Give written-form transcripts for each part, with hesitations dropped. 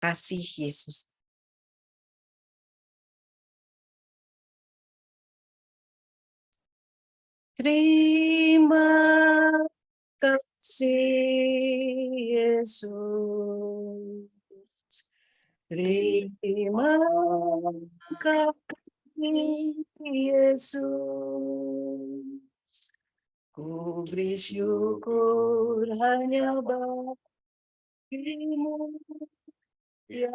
kasih Yesus. Terima kasih Yesus. Terima kasih Yesus. Ku beri syukur hanya bagimu, ya.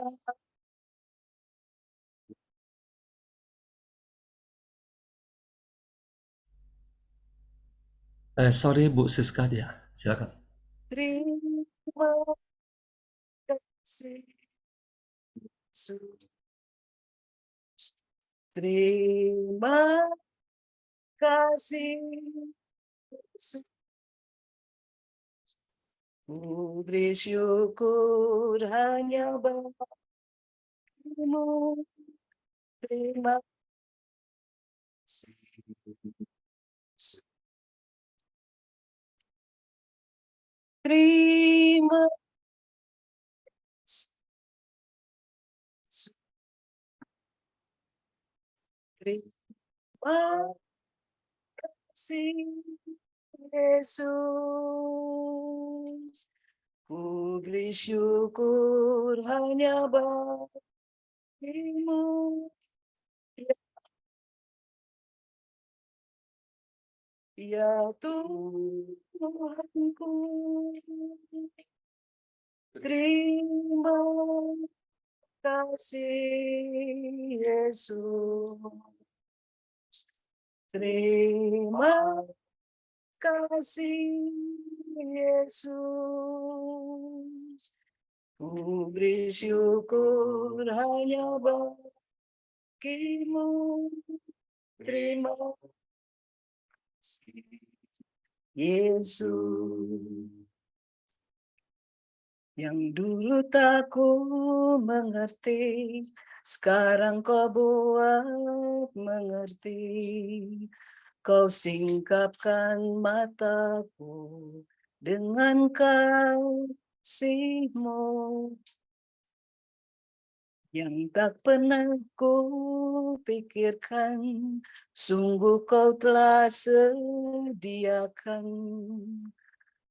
Sorry Bu Siska dia, silakan. Terima kasih Yesus. Terima kasih Yesus. Ku beri syukur hanya bagimu. Terima kasih Yesus. Terima kasih Yesus. Terima kasih Yesus. Ku beri syukur hanya bagimu, ya Tuhanku. Terima kasih Yesus. Terima kasih Yesus. Ku beri syukur hanya bagimu. Terima kasih Yesus. Yang dulu tak ku mengerti, sekarang kau buat mengerti. Kau singkapkan mataku dengan kasih-Mu yang tak pernah ku pikirkan. Sungguh kau telah sediakan.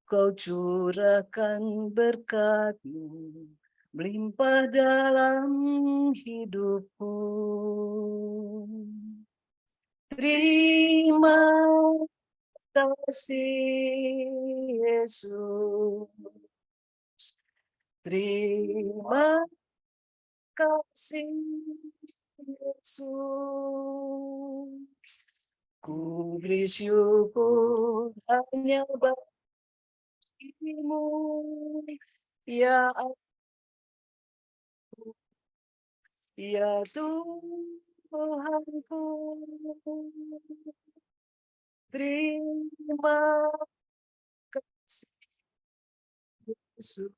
Kau curahkan berkat-Mu melimpah dalam hidupku. Terima kasih Yesus. Terima kasih Yesus. Ku beri syukur hanya bagimu, ya aku, ya Tuhanku. Terima kasih Yesus.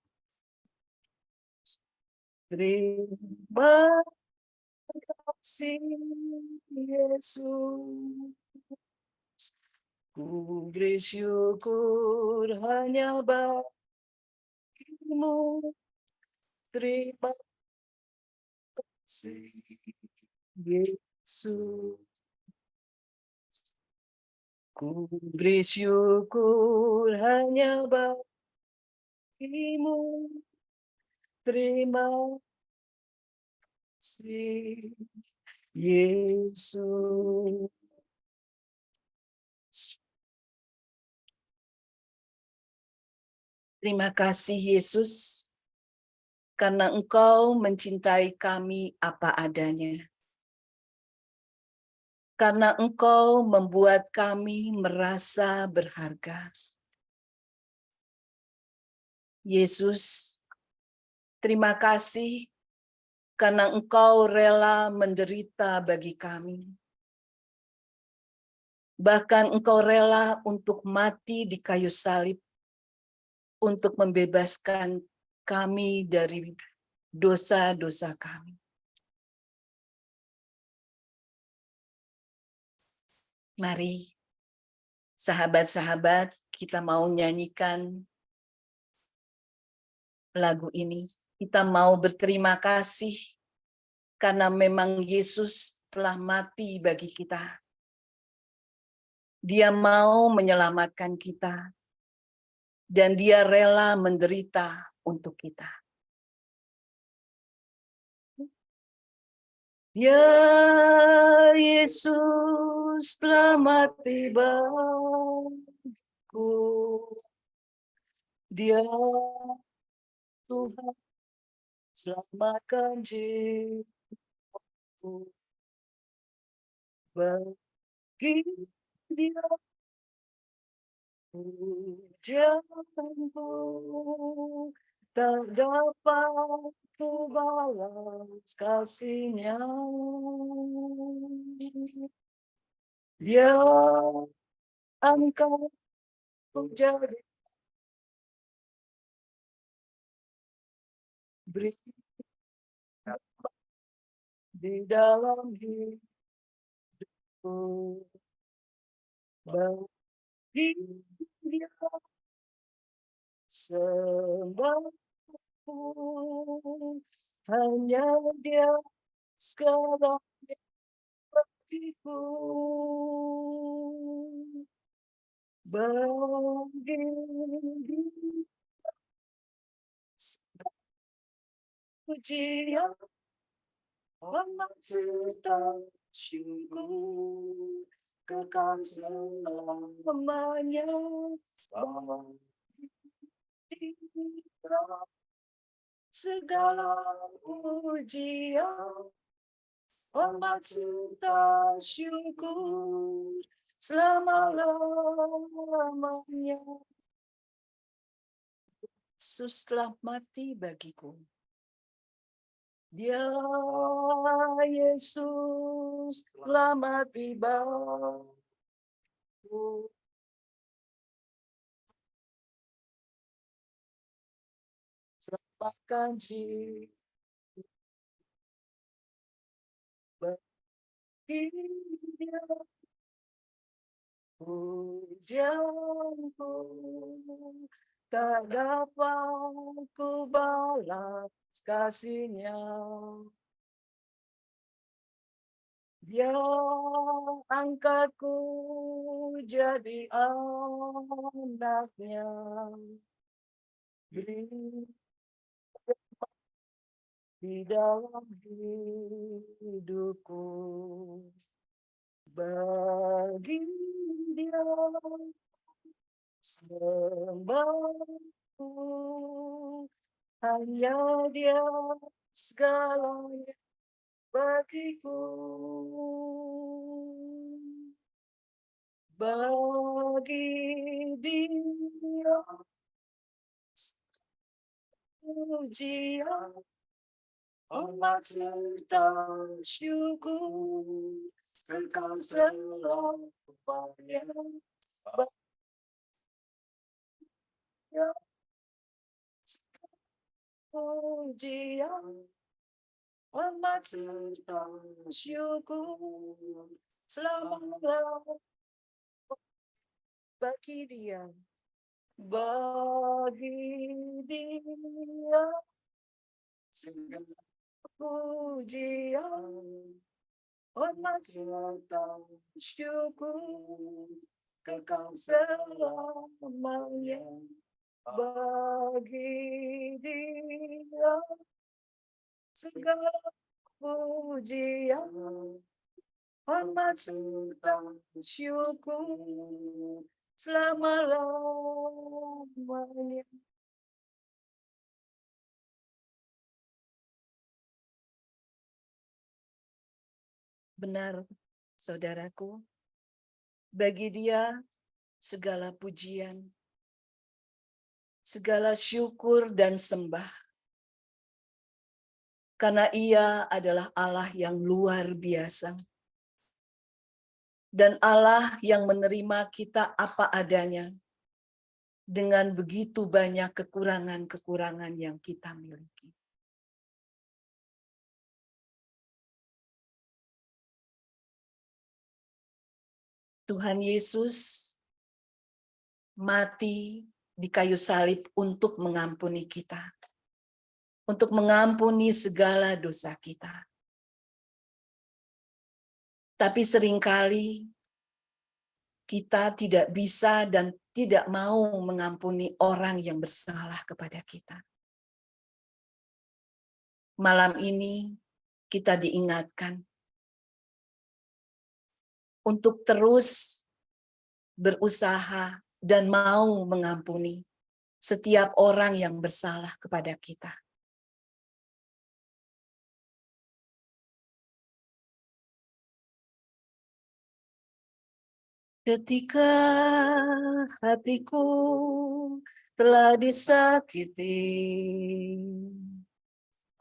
Terima kasih Yesus. Ku beri syukur hanya bagimu. Terima kasih Yesus. Ku beri syukur hanya bagimu. Terima kasih Yesus. Terima kasih Yesus, karena Engkau mencintai kami apa adanya. Karena Engkau membuat kami merasa berharga. Yesus, terima kasih karena Engkau rela menderita bagi kami. Bahkan Engkau rela untuk mati di kayu salib untuk membebaskan kami dari dosa-dosa kami. Mari, sahabat-sahabat, kita mau nyanyikan lagu ini. Kita mau berterima kasih karena memang Yesus telah mati bagi kita. Dia mau menyelamatkan kita dan dia rela menderita untuk kita. Ya Yesus telah mati bagiku. Dia Tuhan selamatkan jiwaku. Bagi dia pujianku tak dapat ku balas kasihnya. Dia angkat menjadi berita di dalam hidupku. Bagi dia sembahku, hanya dia segala hatiku. Bagi dia pujian, hormat serta syukur kekal selamanya. Bagi dia segala pujian, hormat serta syukur selama-lamanya. Yesus telah mati bagiku. Dia Yesus telah mati bagiku. Selamatkan jiwa. Bagi dia pujianku tak dapat ku balas kasihnya. Dia angkatku jadi anaknya. Di dalam hidupku. Bagi dia sembahku, hanya dia segalanya bagiku. Bagi dia pujian, hormat serta syukur kekal selamanya. Pujian, hormat serta syukur selama-lamanya bagi dia. Bagi dia segala pujian, hormat serta syukur kekal selamanya. Bagi dia segala pujian, hormat serta syukur selama-lamanya. Benar, saudaraku, bagi dia segala pujian, segala syukur dan sembah. Karena ia adalah Allah yang luar biasa. Dan Allah yang menerima kita apa adanya. Dengan begitu banyak kekurangan-kekurangan yang kita miliki. Tuhan Yesus mati di kayu salib untuk mengampuni kita. untuk mengampuni segala dosa kita. Tapi seringkali kita tidak bisa dan tidak mau mengampuni orang yang bersalah kepada kita. Malam ini kita diingatkan untuk terus berusaha dan mau mengampuni setiap orang yang bersalah kepada kita. Ketika hatiku telah disakiti,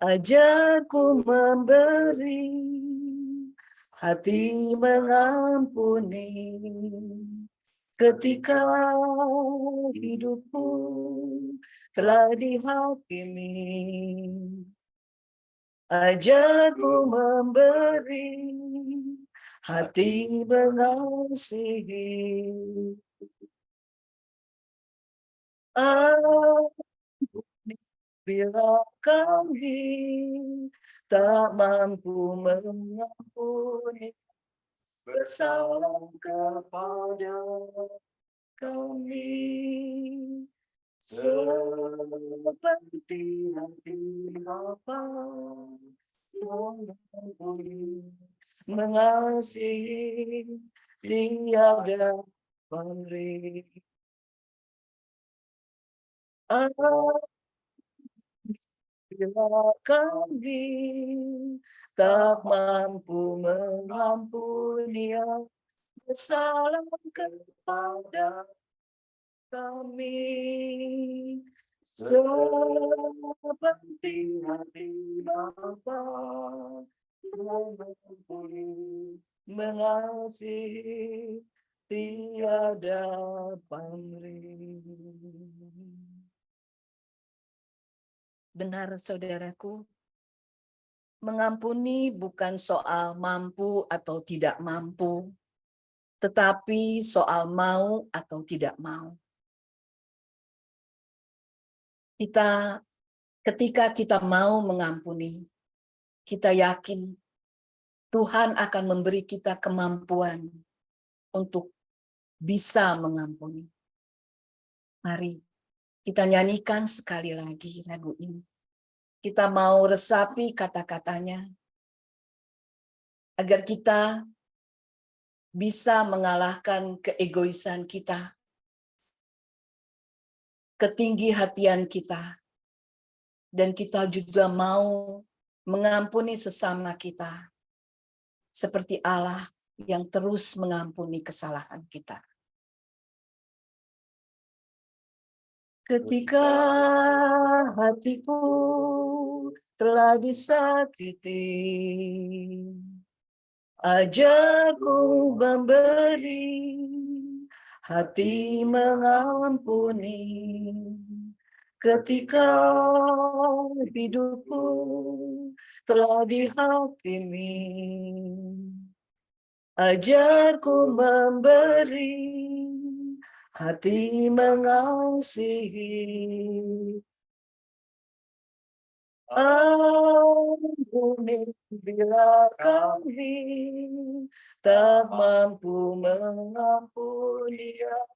ajarku memberi, hati mengampuni. Ketika hidupku telah dihakimi, ajarku memberi, hati mengasihi. Bila kami tak mampu mengampuni bersalah kepada kami, seperti hati Bapa mengampuni, mengasihi, tiada pamrih. Bila kami tak mampu mengampuni yang bersalah kepada kami, seperti hati Bapa mengampuni, mengasihi, tiada pamrih. Benar, saudaraku, mengampuni bukan soal mampu atau tidak mampu, tetapi soal mau atau tidak mau. Ketika kita mau mengampuni, kita yakin Tuhan akan memberi kita kemampuan untuk bisa mengampuni. Mari kita nyanyikan sekali lagi lagu ini. Kita mau resapi kata-katanya, agar kita bisa mengalahkan keegoisan kita, ketinggi-hatian kita, dan kita juga mau mengampuni sesama kita, seperti Allah yang terus mengampuni kesalahan kita. Ketika hatiku telah disakiti, ajarku memberi, hati mengampuni. Ketika hidupku telah dihakimi, ajarku memberi, hati mengasihi. Ampuni bila kami tak mampu mengampuni yang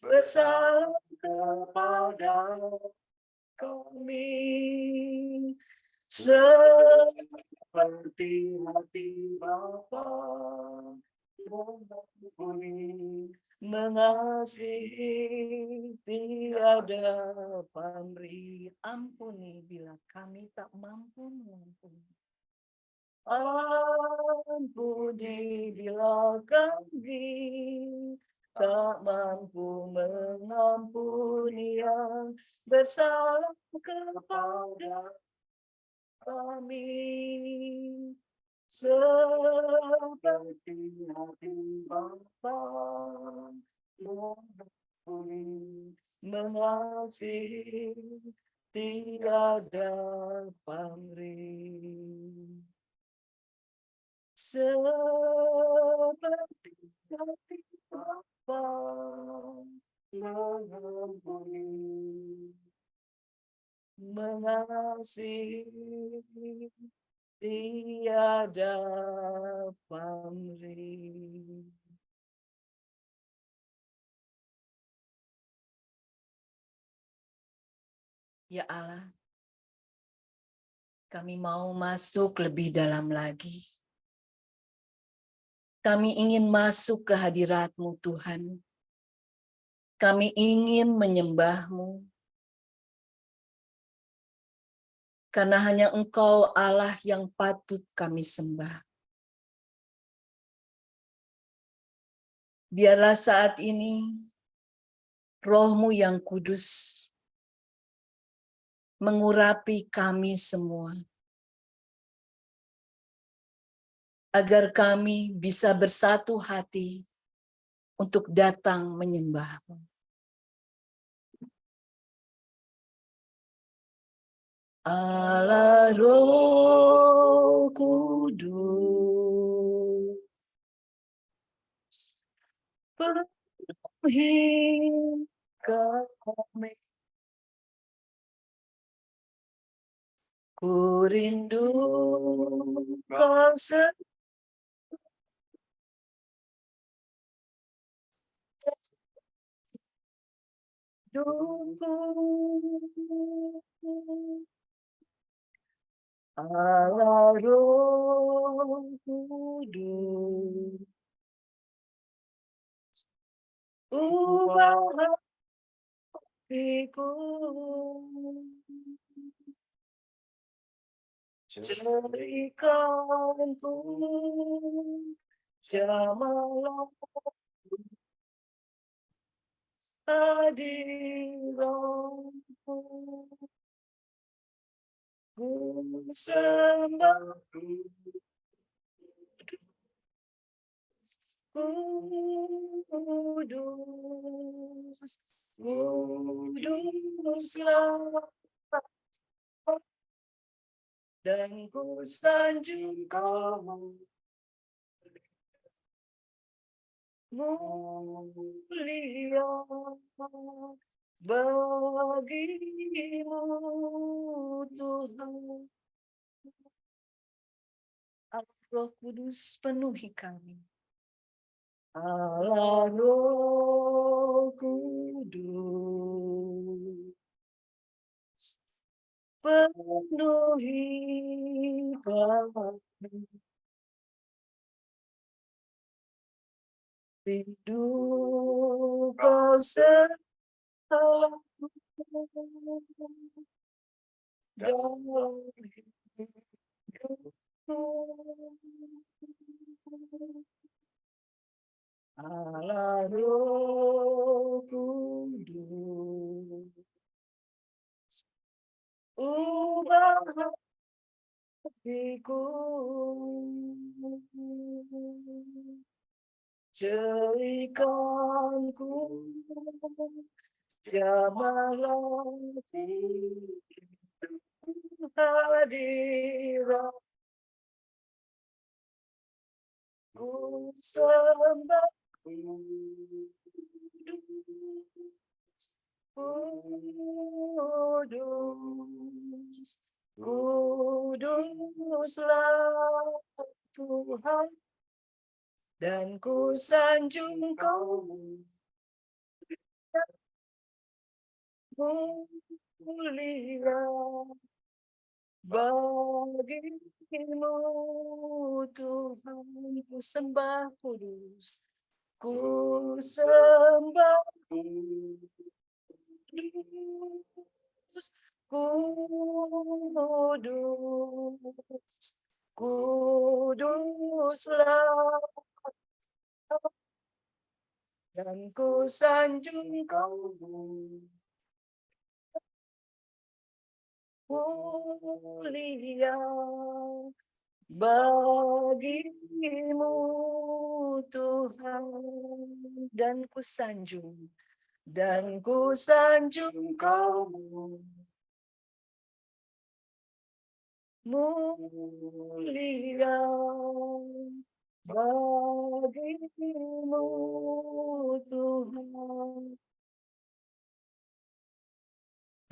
bersalah kepada kami, seperti hati Bapa mengampuni, mengasihi, tiada pamrih. Ampuni bila kami tak mampu mengampuni. Ampuni bila kami tak mampu mengampuni yang bersalah kepada kami, seperti hati Bapa mengampuni, mengasihi, tiada pamrih. Seperti hati Bapa mengampuni, mengasihi tiada pamrih. Ya Allah, kami mau masuk lebih dalam lagi. Kami ingin masuk ke hadirat-Mu, Tuhan. Kami ingin menyembah-Mu. Karena hanya Engkau Allah yang patut kami sembah. Biarlah saat ini Roh-Mu yang kudus mengurapi kami semua. Agar kami bisa bersatu hati untuk datang menyembah-Mu. Allah Roh Kudus, penuhi kami. Ku rindu Kau seduku. Allah Roh Kudus, ubah hatiku, berikanku jamalah hadiratmu, ku sembah kudus, kuduslah, dan ku sanjung Kau mulia bagimu, Tuhan. Roh Kudus penuhi kami. Allah Roh Kudus, penuhi kami. Rindu Kau selalu dalam hidupku. Allah Roh Kudus, ubah hatiku, jadikanku jamalah hadirat, ku sembah kudus, kuduslah Tuhan, dan ku sanjung Kau mulia bagimu, Tuhan. Ku sembah kudus, ku sembah kudus, kudus, kuduslah, dan ku sanjung Kau mulia bagimu, Tuhan. Dan ku sanjung Kau mulia bagimu, Tuhan.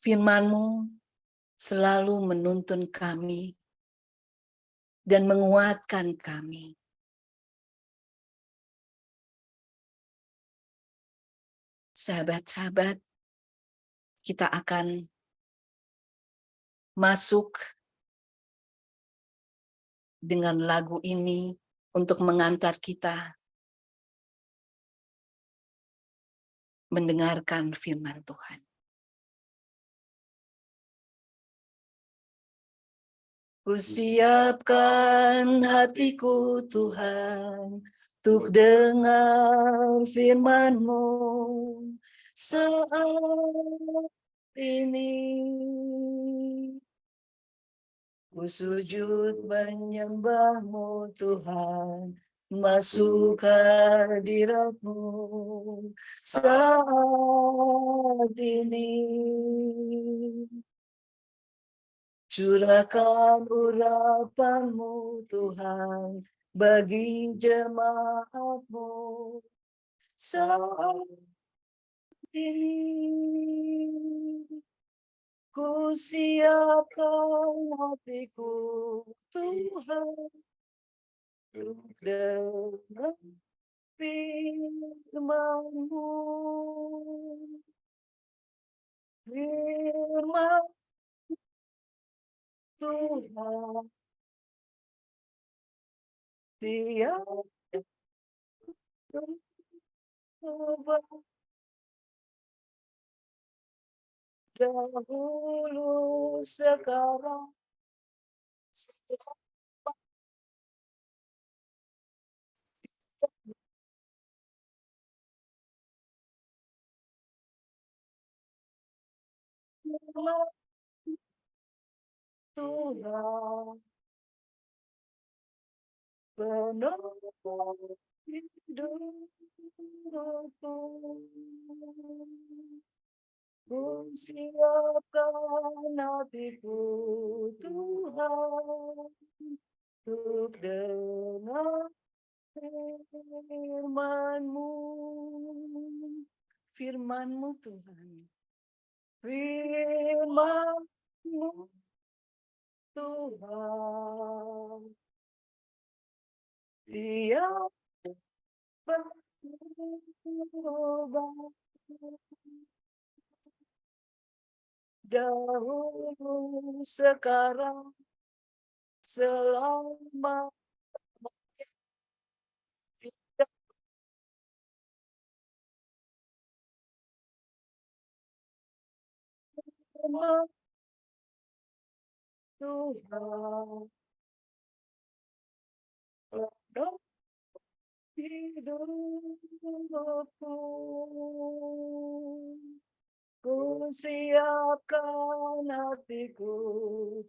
Firman-Mu selalu menuntun kami dan menguatkan kami. Sahabat-sahabat, kita akan masuk dengan lagu ini untuk mengantar kita mendengarkan firman Tuhan. Kusiapkan hatiku Tuhan, untuk dengar firman-Mu saat ini. Ku sujud menyembah-Mu Tuhan, masuk hadirat-Mu saat ini. Curahkan urapan-Mu Tuhan bagi jemaat-Mu saat ini. Ku siapkan hatiku Tuhan, untuk dengar firman-Mu. Firman Tuhan, Dia berubah dahulu, sekarang, firman Tuhan, penuh hidupku. Ku siapkan hatiku Tuhan, untuk dengar firman-Mu. Firman-Mu Tuhan, firman-Mu Tuhan, Dia berubah dahulu, sekarang, selama firman Tuhan, penuh hidupku. Ku siapkan hatiku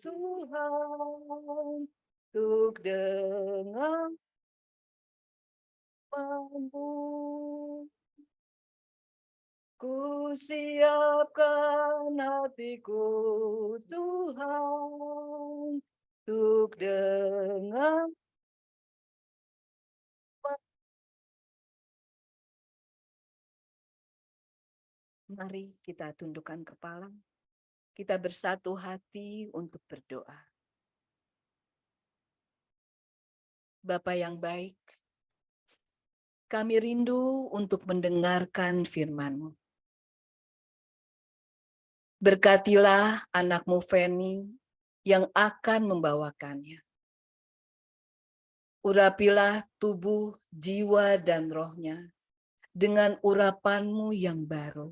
Tuhan, untuk dengar firman-Mu. Ku siapkan hatiku Tuhan, untuk dengar. Mari kita tundukkan kepala, kita bersatu hati untuk berdoa. Bapa yang baik, kami rindu untuk mendengarkan firman-Mu. Berkatilah anak-Mu Feni yang akan membawakannya. Urapilah tubuh, jiwa, dan rohnya dengan urapan-Mu yang baru.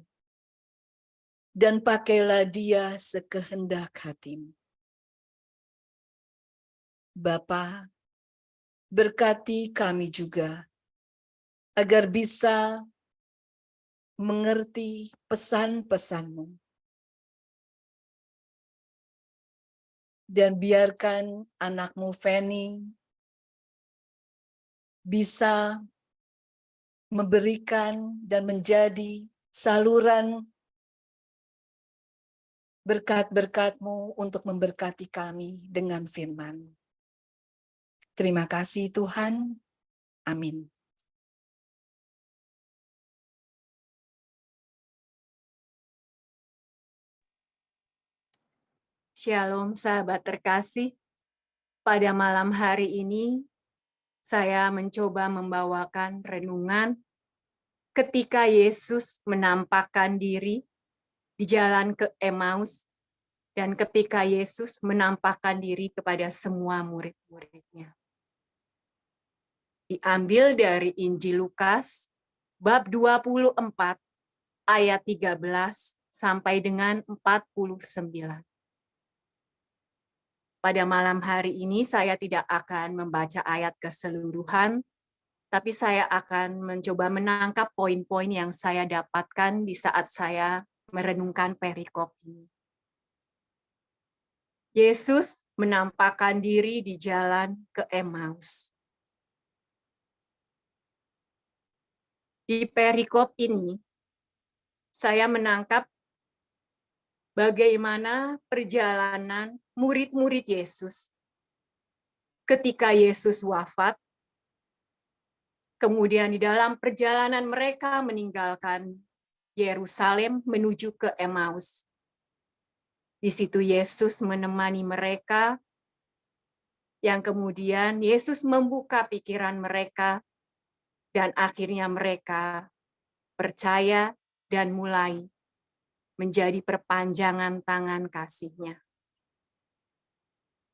Dan pakailah dia sekehendak hati-Mu. Bapa, berkati kami juga, agar bisa mengerti pesan-pesan-Mu. Dan biarkan anak-Mu Feni bisa memberikan dan menjadi saluran berkat-berkat-Mu untuk memberkati kami dengan firman. Terima kasih Tuhan. Amin. Shalom sahabat terkasih, pada malam hari ini saya mencoba membawakan renungan ketika Yesus menampakkan diri di jalan ke Emmaus dan ketika Yesus menampakkan diri kepada semua murid-muridnya. Diambil dari Injil Lukas bab 24 ayat 13 sampai dengan 49. Pada malam hari ini saya tidak akan membaca ayat keseluruhan, tapi saya akan mencoba menangkap poin-poin yang saya dapatkan di saat saya merenungkan perikop ini. Yesus menampakkan diri di jalan ke Emmaus. Di perikop ini, saya menangkap bagaimana perjalanan murid-murid Yesus ketika Yesus wafat, kemudian di dalam perjalanan mereka meninggalkan Yerusalem menuju ke Emmaus. Di situ Yesus menemani mereka, yang kemudian Yesus membuka pikiran mereka, dan akhirnya mereka percaya dan mulai menjadi perpanjangan tangan kasih-Nya.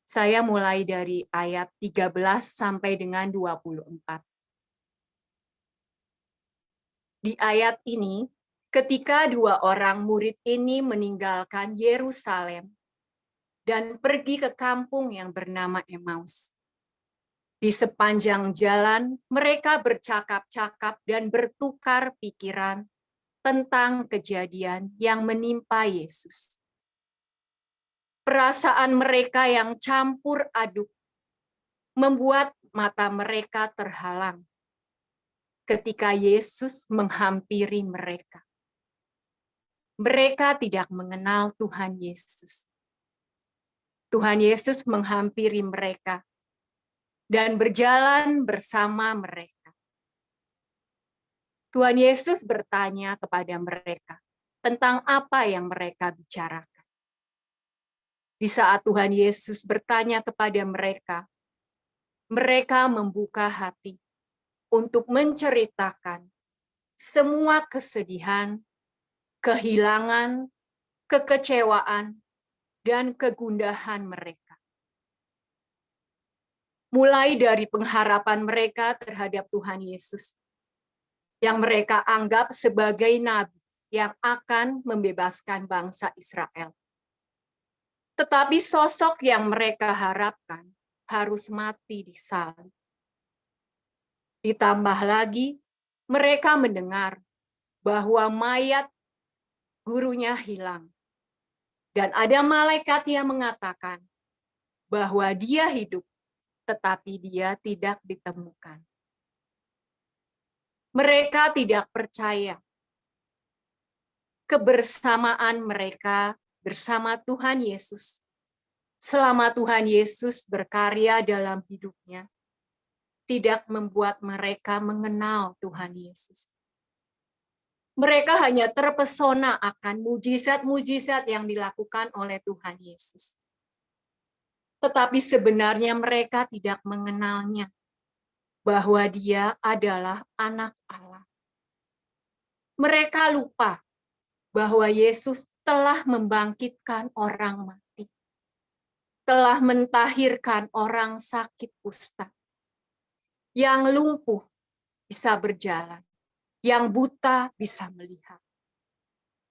Saya mulai dari ayat 13 sampai dengan 24. Di ayat ini, ketika dua orang murid ini meninggalkan Yerusalem dan pergi ke kampung yang bernama Emmaus. Di sepanjang jalan, mereka bercakap-cakap dan bertukar pikiran tentang kejadian yang menimpa Yesus. Perasaan mereka yang campur aduk membuat mata mereka terhalang ketika Yesus menghampiri mereka. Mereka tidak mengenal Tuhan Yesus. Tuhan Yesus menghampiri mereka dan berjalan bersama mereka. Tuhan Yesus bertanya kepada mereka tentang apa yang mereka bicarakan. Di saat Tuhan Yesus bertanya kepada mereka, mereka membuka hati untuk menceritakan semua kesedihan, kehilangan, kekecewaan, dan kegundahan mereka. Mulai dari pengharapan mereka terhadap Tuhan Yesus, yang mereka anggap sebagai nabi yang akan membebaskan bangsa Israel. Tetapi sosok yang mereka harapkan harus mati di salib. Ditambah lagi, mereka mendengar bahwa mayat gurunya hilang. Dan ada malaikat yang mengatakan bahwa dia hidup, tetapi dia tidak ditemukan. Mereka tidak percaya kebersamaan mereka bersama Tuhan Yesus. Selama Tuhan Yesus berkarya dalam hidupnya, tidak membuat mereka mengenal Tuhan Yesus. Mereka hanya terpesona akan mujizat-mujizat yang dilakukan oleh Tuhan Yesus. Tetapi sebenarnya mereka tidak mengenalnya, bahwa Dia adalah Anak Allah. Mereka lupa bahwa Yesus telah membangkitkan orang mati, telah mentahirkan orang sakit kusta, yang lumpuh bisa berjalan, yang buta bisa melihat.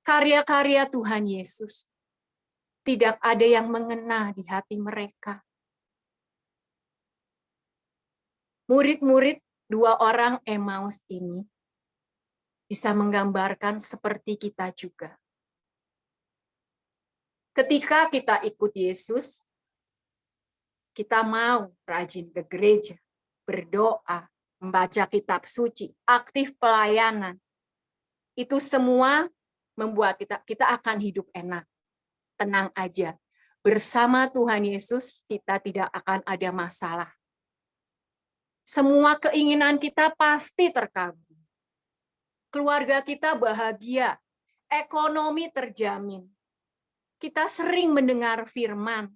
Karya-karya Tuhan Yesus tidak ada yang mengena di hati mereka. Murid-murid dua orang Emmaus ini bisa menggambarkan seperti kita juga. Ketika kita ikut Yesus, kita mau rajin ke gereja, berdoa, membaca kitab suci, aktif pelayanan. Itu semua membuat kita akan hidup enak. Tenang aja. Bersama Tuhan Yesus, kita tidak akan ada masalah. Semua keinginan kita pasti terkabul. Keluarga kita bahagia, ekonomi terjamin. Kita sering mendengar firman,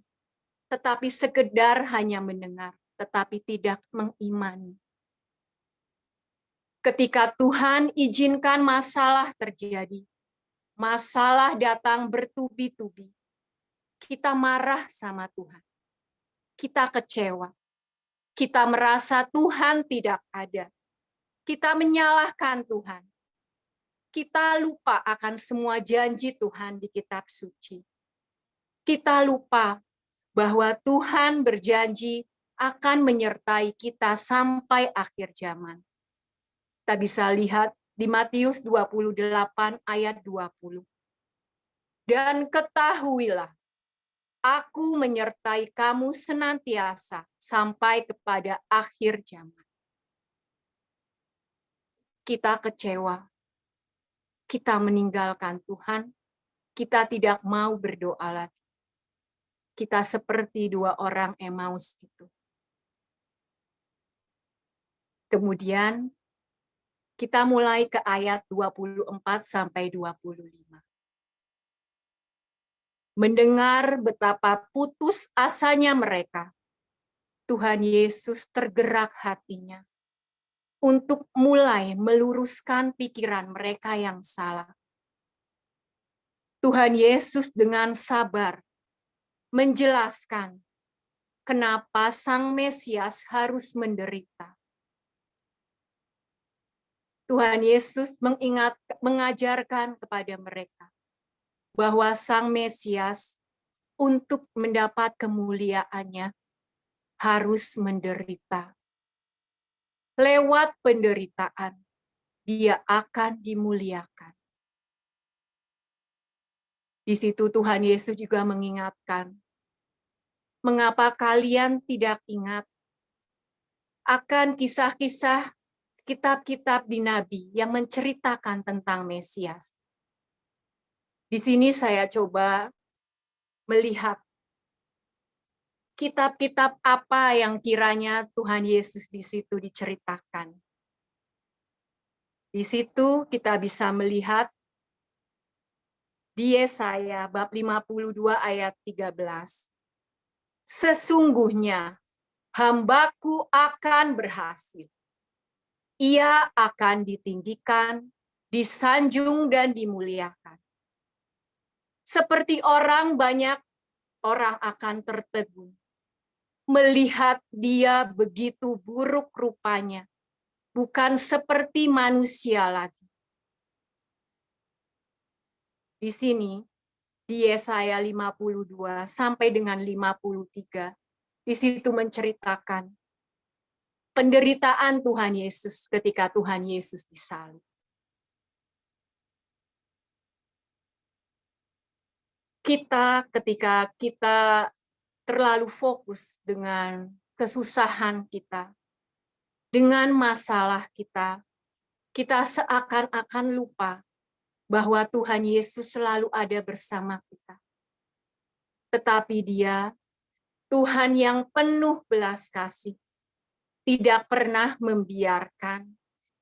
tetapi sekedar hanya mendengar, tetapi tidak mengimani. Ketika Tuhan izinkan masalah terjadi, masalah datang bertubi-tubi, kita marah sama Tuhan. Kita kecewa. Kita merasa Tuhan tidak ada. Kita menyalahkan Tuhan. Kita lupa akan semua janji Tuhan di kitab suci. Kita lupa bahwa Tuhan berjanji akan menyertai kita sampai akhir zaman. Kita bisa lihat di Matius 28 ayat 20. Dan ketahuilah, aku menyertai kamu senantiasa sampai kepada akhir zaman. Kita kecewa. Kita meninggalkan Tuhan. Kita tidak mau berdoa lagi. Kita seperti dua orang Emmaus itu. Kemudian kita mulai ke ayat 24 sampai 25. Mendengar betapa putus asanya mereka, Tuhan Yesus tergerak hatinya untuk mulai meluruskan pikiran mereka yang salah. Tuhan Yesus dengan sabar menjelaskan kenapa Sang Mesias harus menderita. Tuhan Yesus mengajarkan kepada mereka bahwa Sang Mesias untuk mendapat kemuliaannya harus menderita. Lewat penderitaan, dia akan dimuliakan. Di situ Tuhan Yesus juga mengingatkan, mengapa kalian tidak ingat akan kisah-kisah kitab-kitab di Nabi yang menceritakan tentang Mesias. Di sini saya coba melihat kitab-kitab apa yang kiranya Tuhan Yesus di situ diceritakan. Di situ kita bisa melihat di Yesaya bab 52 ayat 13. Sesungguhnya hambaku akan berhasil. Ia akan ditinggikan, disanjung dan dimuliakan. Seperti banyak orang akan tertegun melihat dia begitu buruk rupanya, bukan seperti manusia lagi. Di sini, di Yesaya 52 sampai dengan 53, di situ menceritakan penderitaan Tuhan Yesus ketika Tuhan Yesus disalib. Ketika kita terlalu fokus dengan kesusahan kita, dengan masalah kita seakan-akan lupa bahwa Tuhan Yesus selalu ada bersama kita. Tetapi Dia, Tuhan yang penuh belas kasih, tidak pernah membiarkan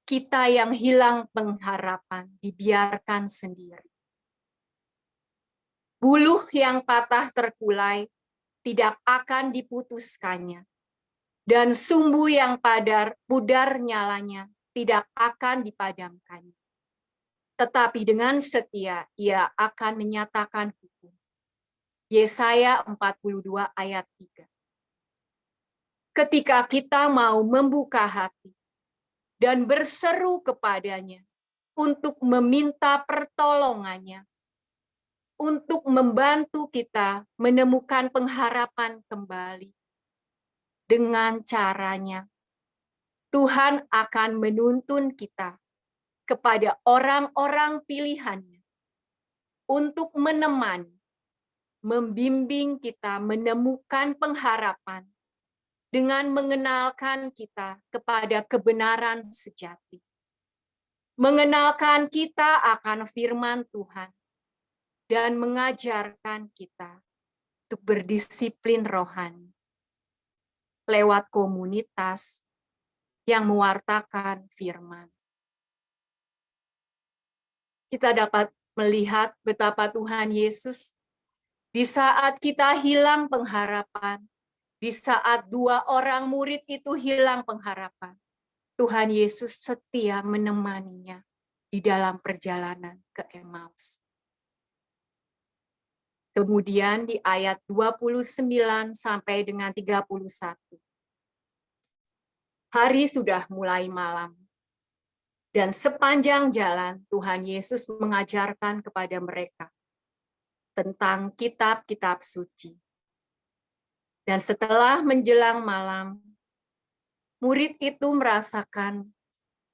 kita yang hilang pengharapan dibiarkan sendiri. Buluh yang patah terkulai tidak akan diputuskannya, dan sumbu yang pudar nyalanya tidak akan dipadamkannya. Tetapi dengan setia ia akan menyatakan hukum. Yesaya 42 ayat 3. Ketika kita mau membuka hati dan berseru kepadanya untuk meminta pertolongannya, untuk membantu kita menemukan pengharapan kembali. Dengan caranya, Tuhan akan menuntun kita kepada orang-orang pilihannya untuk menemani, membimbing kita menemukan pengharapan dengan mengenalkan kita kepada kebenaran sejati. Mengenalkan kita akan firman Tuhan dan mengajarkan kita untuk berdisiplin rohani lewat komunitas yang mewartakan firman. Kita dapat melihat betapa Tuhan Yesus Di saat kita hilang pengharapan, di saat 2 orang murid itu hilang pengharapan, Tuhan Yesus setia menemaninya di dalam perjalanan ke Emmaus. Kemudian di ayat 29 sampai dengan 31. Hari sudah mulai malam, dan sepanjang jalan Tuhan Yesus mengajarkan kepada mereka tentang kitab-kitab suci. Dan setelah menjelang malam, murid itu merasakan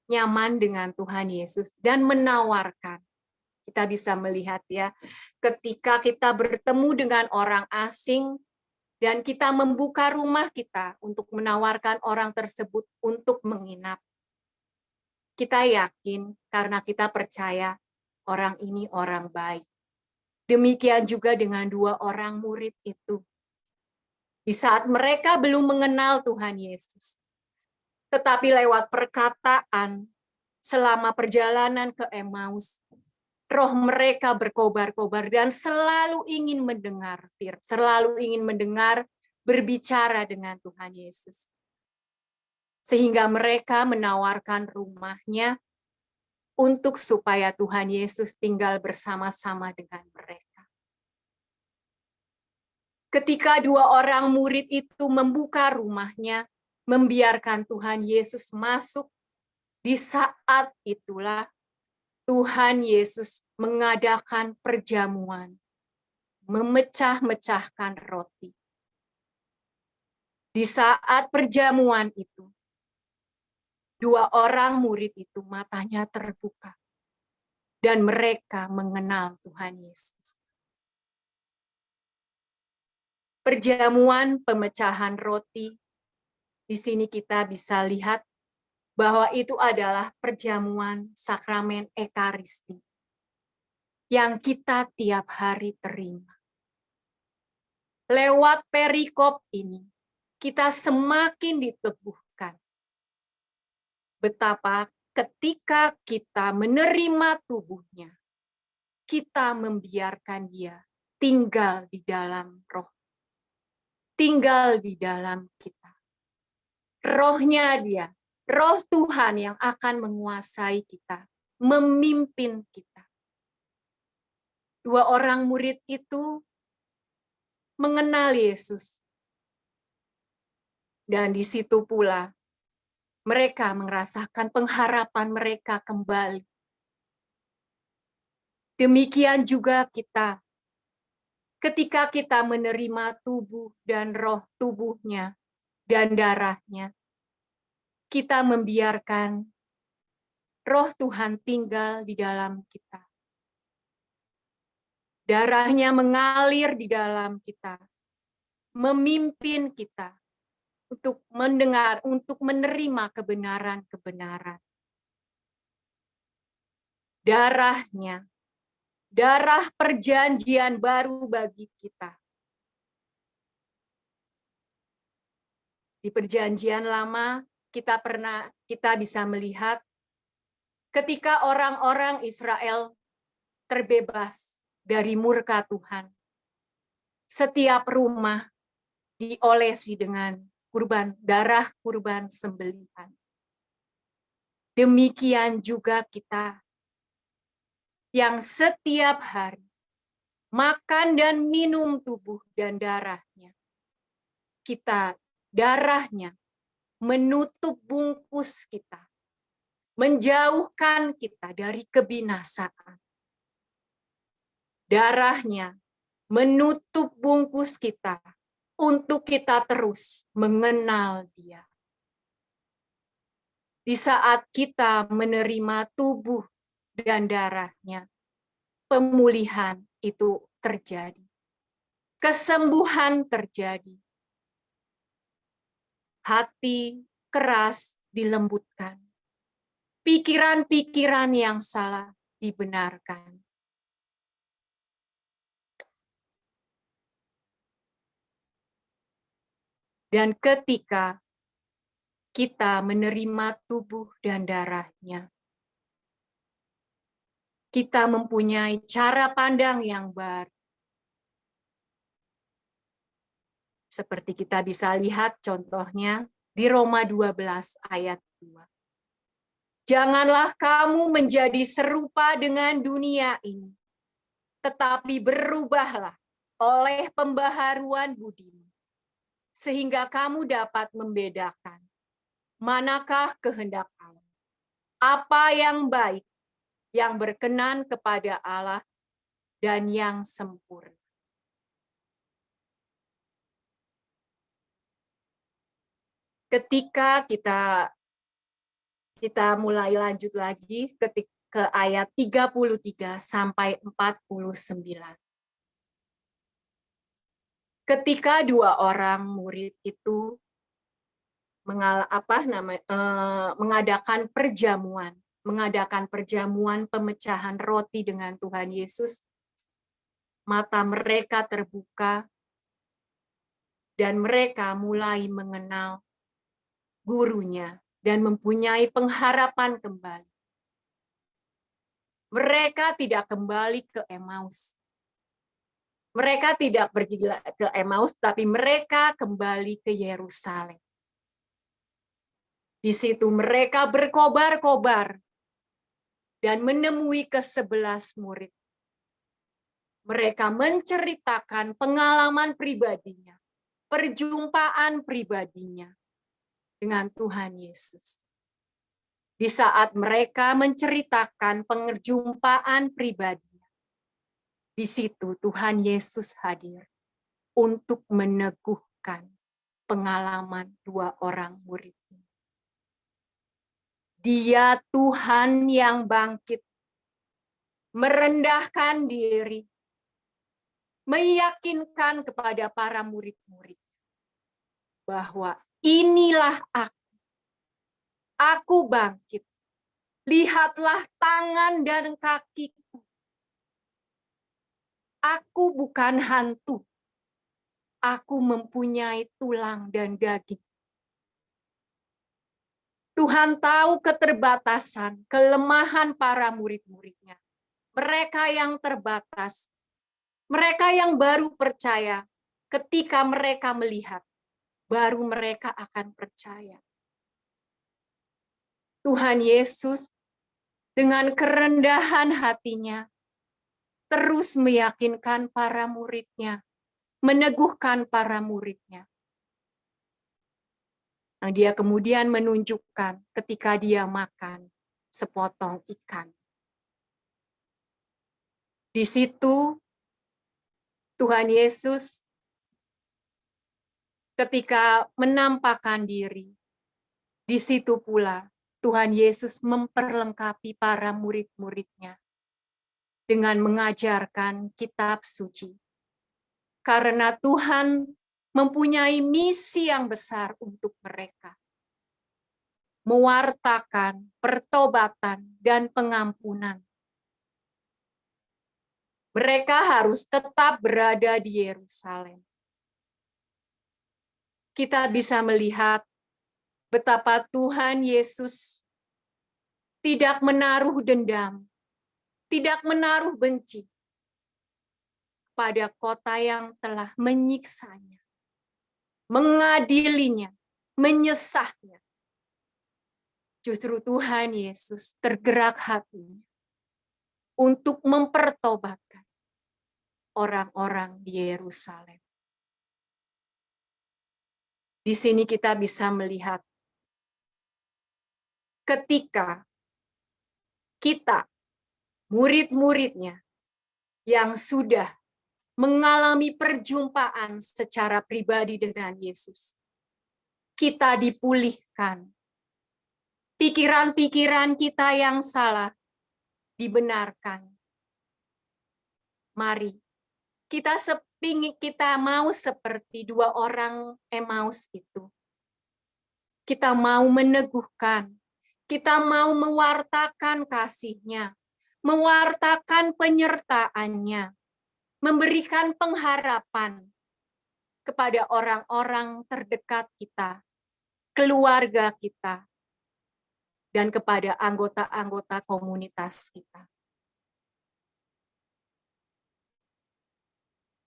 nyaman dengan Tuhan Yesus dan menawarkan. Kita bisa melihat ya, ketika kita bertemu dengan orang asing dan kita membuka rumah kita untuk menawarkan orang tersebut untuk menginap. Kita yakin karena kita percaya orang ini orang baik. Demikian juga dengan 2 orang murid itu. Di saat mereka belum mengenal Tuhan Yesus, tetapi lewat perkataan selama perjalanan ke Emmaus, roh mereka berkobar-kobar dan selalu ingin mendengar berbicara dengan Tuhan Yesus. Sehingga mereka menawarkan rumahnya untuk supaya Tuhan Yesus tinggal bersama-sama dengan mereka. Ketika 2 orang murid itu membuka rumahnya, membiarkan Tuhan Yesus masuk, di saat itulah Tuhan Yesus mengadakan perjamuan, memecah-mecahkan roti. Di saat perjamuan itu, 2 orang murid itu matanya terbuka, dan mereka mengenal Tuhan Yesus. Perjamuan pemecahan roti, di sini kita bisa lihat bahwa itu adalah perjamuan sakramen Ekaristi yang kita tiap hari terima. Lewat perikop ini, kita semakin diteguhkan betapa ketika kita menerima tubuhnya, kita membiarkan dia tinggal di dalam roh, tinggal di dalam kita. Rohnya dia, roh Tuhan yang akan menguasai kita, memimpin kita. 2 orang murid itu mengenal Yesus. Dan di situ pula mereka merasakan pengharapan mereka kembali. Demikian juga kita. Ketika kita menerima tubuh dan roh tubuhnya dan darahnya, kita membiarkan roh Tuhan tinggal di dalam kita. Darahnya mengalir di dalam kita, memimpin kita untuk mendengar, untuk menerima kebenaran-kebenaran. Darahnya, darah perjanjian baru bagi kita. Di perjanjian lama, kita bisa melihat ketika orang-orang Israel terbebas dari murka Tuhan. Setiap rumah diolesi dengan darah kurban sembelihan. Demikian juga kita yang setiap hari makan dan minum tubuh dan darahnya. Darahnya menutup bungkus kita, menjauhkan kita dari kebinasaan. Darahnya menutup bungkus kita untuk kita terus mengenal Dia. Di saat kita menerima tubuh dan darahnya, pemulihan itu terjadi. Kesembuhan terjadi. Hati keras dilembutkan. Pikiran-pikiran yang salah dibenarkan. Dan ketika kita menerima tubuh dan darahnya, kita mempunyai cara pandang yang baru. Seperti kita bisa lihat contohnya di Roma 12 ayat 2. Janganlah kamu menjadi serupa dengan dunia ini, tetapi berubahlah oleh pembaharuan budimu, sehingga kamu dapat membedakan manakah kehendak Allah, apa yang baik, yang berkenan kepada Allah, dan yang sempurna. Ketika kita mulai lanjut lagi ke ayat 33 sampai 49. Ketika dua orang murid itu mengadakan perjamuan pemecahan roti dengan Tuhan Yesus, mata mereka terbuka dan mereka mulai mengenal gurunya dan mempunyai pengharapan kembali. Mereka tidak kembali ke Emmaus. Mereka tidak pergi ke Emmaus, tapi mereka kembali ke Yerusalem. Di situ mereka berkobar-kobar dan menemui ke-11 murid. Mereka menceritakan pengalaman pribadinya, perjumpaan pribadinya dengan Tuhan Yesus. Di saat mereka menceritakan perjumpaan pribadinya, di situ Tuhan Yesus hadir untuk meneguhkan pengalaman dua orang murid ini. Dia Tuhan yang bangkit, merendahkan diri, meyakinkan kepada para murid-murid bahwa inilah aku bangkit. Lihatlah tangan dan kakiku. Aku bukan hantu. Aku mempunyai tulang dan daging. Tuhan tahu keterbatasan, kelemahan para murid-muridnya. Mereka yang terbatas, mereka yang baru percaya, ketika mereka melihat, baru mereka akan percaya. Tuhan Yesus dengan kerendahan hatinya terus meyakinkan para muridnya, meneguhkan para muridnya. Nah, dia kemudian menunjukkan ketika dia makan sepotong ikan. Di situ Tuhan Yesus ketika menampakkan diri, di situ pula Tuhan Yesus memperlengkapi para murid-muridnya dengan mengajarkan kitab suci. Karena Tuhan mempunyai misi yang besar untuk mereka. Mewartakan pertobatan dan pengampunan. Mereka harus tetap berada di Yerusalem. Kita bisa melihat betapa Tuhan Yesus tidak menaruh dendam, tidak menaruh benci pada kota yang telah menyiksanya, mengadilinya, menyesahnya. Justru Tuhan Yesus tergerak hatinya untuk mempertobatkan orang-orang di Yerusalem. Di sini kita bisa melihat ketika kita, murid-muridnya, yang sudah mengalami perjumpaan secara pribadi dengan Yesus, kita dipulihkan. Pikiran-pikiran kita yang salah dibenarkan. Mari, kita mau seperti dua orang Emmaus itu. Kita mau meneguhkan, kita mau mewartakan kasih-Nya, mewartakan penyertaannya, memberikan pengharapan kepada orang-orang terdekat kita, keluarga kita, dan kepada anggota-anggota komunitas kita.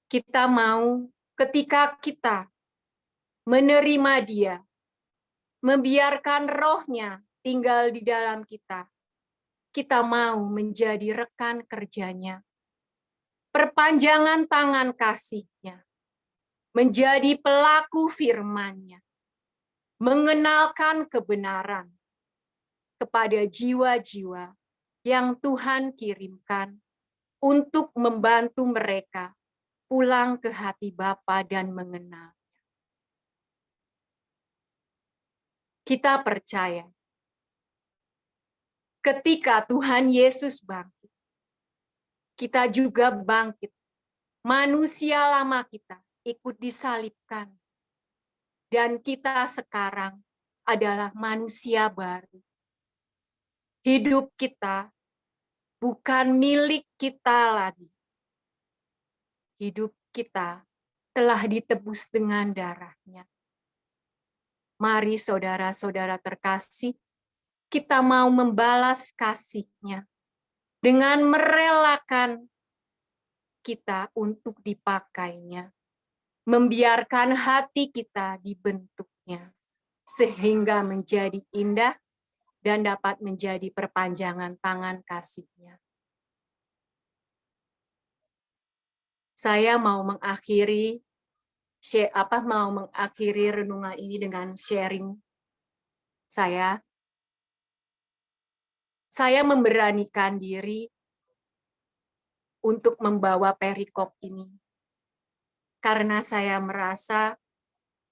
Kita mau ketika kita menerima Dia, membiarkan Roh-Nya tinggal di dalam kita. Kita mau menjadi rekan kerjanya, perpanjangan tangan kasih-Nya, menjadi pelaku firman-Nya, mengenalkan kebenaran kepada jiwa-jiwa yang Tuhan kirimkan untuk membantu mereka pulang ke hati Bapa dan mengenal. Kita percaya ketika Tuhan Yesus bangkit, kita juga bangkit. Manusia lama kita ikut disalibkan. Dan kita sekarang adalah manusia baru. Hidup kita bukan milik kita lagi. Hidup kita telah ditebus dengan darah-Nya. Mari saudara-saudara terkasih, kita mau membalas kasih-Nya dengan merelakan kita untuk dipakainya, membiarkan hati kita dibentuknya, sehingga menjadi indah dan dapat menjadi perpanjangan tangan kasih-Nya. Saya mau mengakhiri renungan ini dengan sharing saya. Saya memberanikan diri untuk membawa perikop ini. Karena saya merasa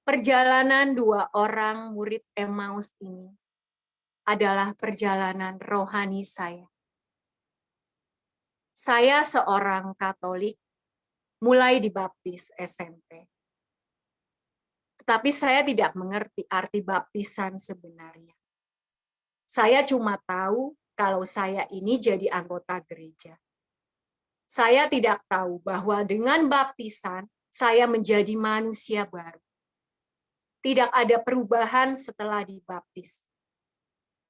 perjalanan 2 orang murid Emmaus ini adalah perjalanan rohani saya. Saya seorang Katolik, mulai dibaptis SMP. Tetapi saya tidak mengerti arti baptisan sebenarnya. Saya cuma tahu kalau saya ini jadi anggota gereja. Saya tidak tahu bahwa dengan baptisan, saya menjadi manusia baru. Tidak ada perubahan setelah dibaptis.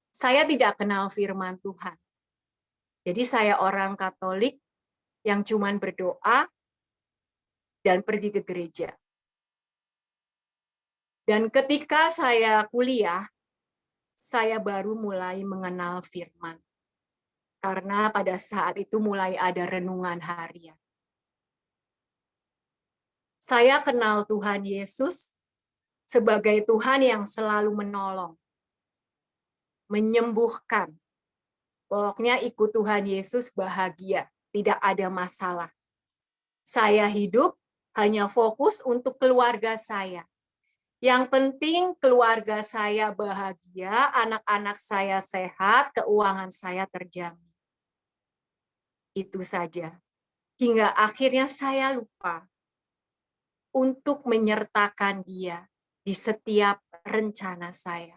Saya tidak kenal firman Tuhan. Jadi saya orang Katolik yang cuman berdoa dan pergi ke gereja. Dan ketika saya kuliah, saya baru mulai mengenal firman. Karena pada saat itu mulai ada renungan harian. Saya kenal Tuhan Yesus sebagai Tuhan yang selalu menolong, menyembuhkan. Pokoknya ikut Tuhan Yesus bahagia, tidak ada masalah. Saya hidup hanya fokus untuk keluarga saya. Yang penting keluarga saya bahagia, anak-anak saya sehat, keuangan saya terjamin. Itu saja. Hingga akhirnya saya lupa untuk menyertakan Dia di setiap rencana saya.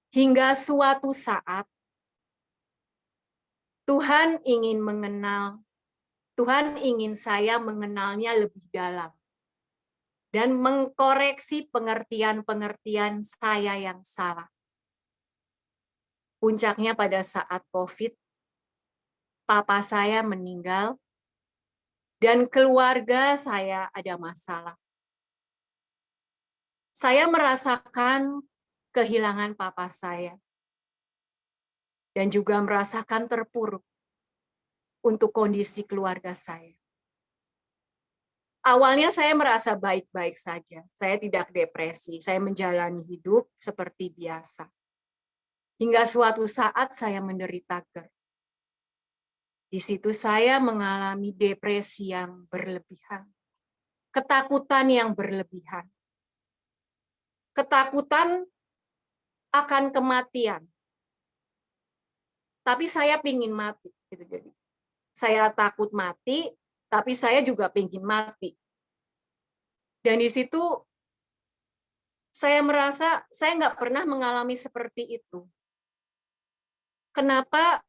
Hingga suatu saat Tuhan ingin saya mengenalnya lebih dalam dan mengkoreksi pengertian-pengertian saya yang salah. Puncaknya pada saat COVID, papa saya meninggal dan keluarga saya ada masalah. Saya merasakan kehilangan papa saya dan juga merasakan terpuruk untuk kondisi keluarga saya. Awalnya saya merasa baik-baik saja. Saya tidak depresi. Saya menjalani hidup seperti biasa. Hingga suatu saat saya menderita GERD. Di situ saya mengalami depresi yang berlebihan. Ketakutan yang berlebihan. Ketakutan akan kematian. Tapi saya pingin mati. Gitu, jadi. Saya takut mati, tapi saya juga pingin mati. Dan di situ saya merasa saya nggak pernah mengalami seperti itu. Kenapa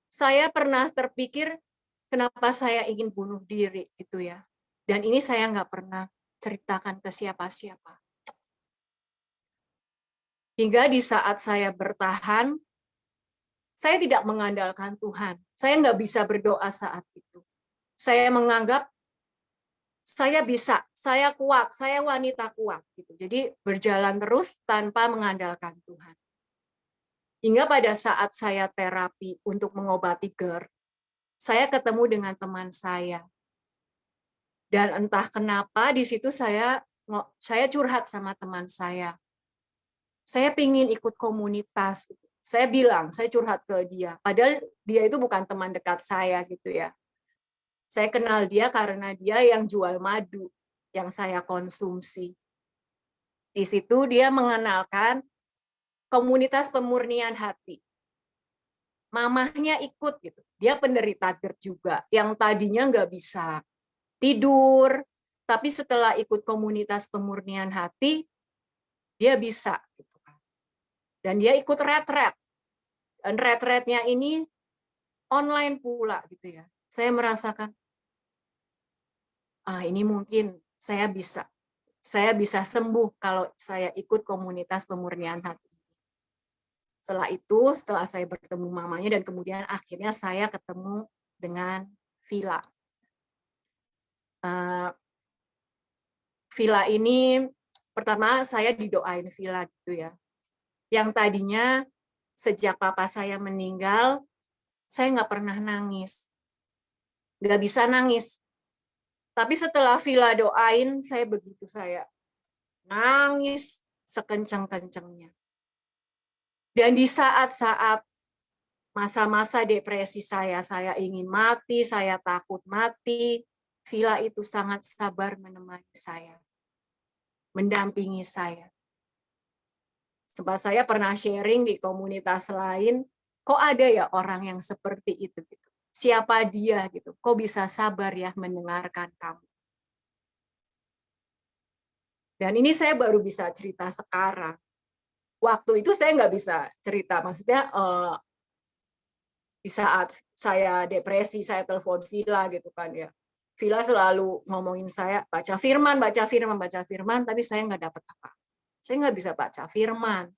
saya pernah terpikir, kenapa saya ingin bunuh diri gitu ya. Dan ini saya nggak pernah ceritakan ke siapa-siapa. Hingga di saat saya bertahan, saya tidak mengandalkan Tuhan. Saya nggak bisa berdoa saat itu. Saya menganggap saya bisa, saya kuat, saya wanita kuat gitu. Jadi berjalan terus tanpa mengandalkan Tuhan. Hingga pada saat saya terapi untuk mengobati GERD, saya ketemu dengan teman saya. Dan entah kenapa di situ saya curhat sama teman saya. Saya pingin ikut komunitas. Saya bilang, saya curhat ke dia. Padahal dia itu bukan teman dekat saya gitu ya. Saya kenal dia karena dia yang jual madu yang saya konsumsi. Di situ dia mengenalkan komunitas pemurnian hati. Mamahnya ikut gitu. Dia penderita GERD juga, yang tadinya nggak bisa tidur, tapi setelah ikut komunitas pemurnian hati, dia bisa. Gitu kan. Dan dia ikut retret. Dan retretnya ini online pula gitu ya. Saya merasakan, ini mungkin saya bisa sembuh kalau saya ikut komunitas pemurnian hati. Setelah itu, setelah saya bertemu mamanya dan kemudian akhirnya saya ketemu dengan Vila. Vila ini pertama saya didoain Vila gitu ya. Yang tadinya sejak papa saya meninggal, saya nggak pernah nangis. Nggak bisa nangis. Tapi setelah Vila doain, saya nangis sekencang-kencangnya. Dan di saat-saat masa-masa depresi saya ingin mati, saya takut mati, Vila itu sangat sabar menemani saya, mendampingi saya. Sempat saya pernah sharing di komunitas lain, kok ada ya orang yang seperti itu gitu. Siapa dia gitu? Kok bisa sabar ya mendengarkan kamu? Dan ini saya baru bisa cerita sekarang. Waktu itu saya nggak bisa cerita, maksudnya di saat saya depresi, saya telepon Vila gitu kan ya. Vila selalu ngomongin saya, baca firman, tapi saya nggak dapat apa. Saya nggak bisa baca firman.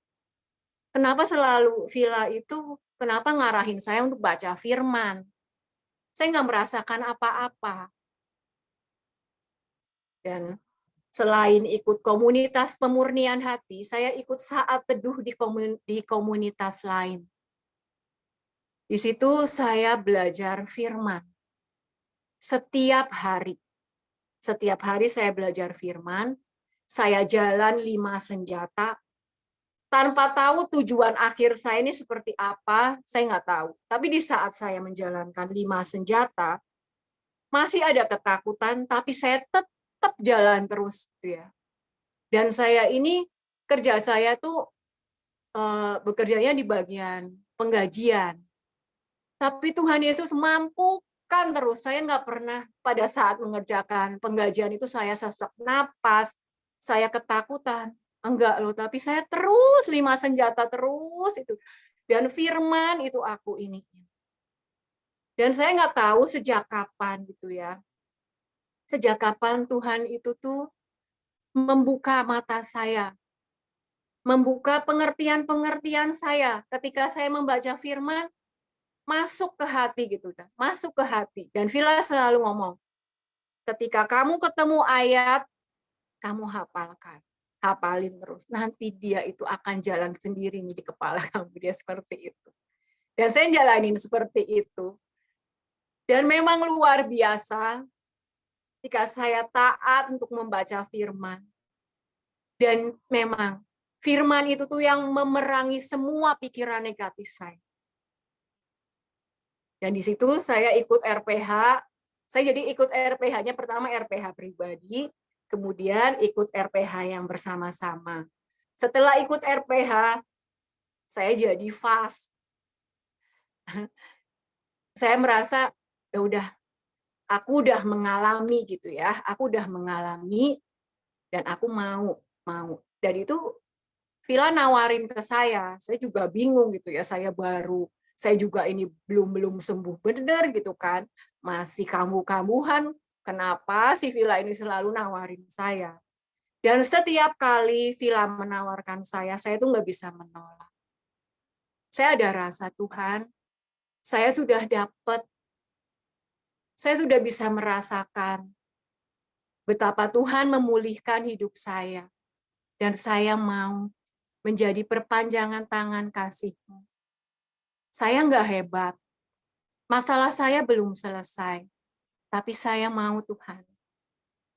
Kenapa selalu Vila itu, kenapa ngarahin saya untuk baca firman? Saya nggak merasakan apa-apa. Dan selain ikut komunitas pemurnian hati, saya ikut saat teduh di komunitas lain. Di situ saya belajar firman. Setiap hari. Setiap hari saya belajar firman. Saya jalan 5 senjata. Tanpa tahu tujuan akhir saya ini seperti apa, saya nggak tahu. Tapi di saat saya menjalankan 5 senjata, masih ada ketakutan, tapi saya tetap jalan terus. Gitu ya. Dan saya ini, kerja saya tuh bekerjanya di bagian penggajian. Tapi Tuhan Yesus mampukan terus. Saya nggak pernah pada saat mengerjakan penggajian itu saya sesak napas, saya ketakutan. Enggak loh, tapi saya terus 5 senjata terus itu. Dan firman itu aku ini. Dan saya nggak tahu sejak kapan gitu ya. Sejak kapan Tuhan itu tuh membuka mata saya. Membuka pengertian-pengertian saya. Ketika saya membaca firman, masuk ke hati gitu kan. Masuk ke hati. Dan Vila selalu ngomong, ketika kamu ketemu ayat, kamu hafalkan. Hafalin terus. Nanti dia itu akan jalan sendiri nih di kepala kamu. Dia seperti itu. Dan saya jalanin seperti itu. Dan memang luar biasa ketika saya taat untuk membaca firman. Dan memang firman itu tuh yang memerangi semua pikiran negatif saya. Dan di situ saya ikut RPH. Saya jadi ikut RPH-nya pertama RPH pribadi, kemudian ikut RPH yang bersama-sama. Setelah ikut RPH, saya jadi fast. Saya merasa ya udah, aku udah mengalami gitu ya, aku udah mengalami dan aku mau. Dan itu Vila nawarin ke saya juga bingung gitu ya, saya juga ini belum sembuh bener gitu kan, masih kambuh-kambuhan. Kenapa si Vila ini selalu nawarin saya? Dan setiap kali Vila menawarkan saya tuh nggak bisa menolak. Saya ada rasa Tuhan, saya sudah dapat, saya sudah bisa merasakan betapa Tuhan memulihkan hidup saya. Dan saya mau menjadi perpanjangan tangan kasih-Mu. Saya nggak hebat. Masalah saya belum selesai. Tapi saya mau Tuhan.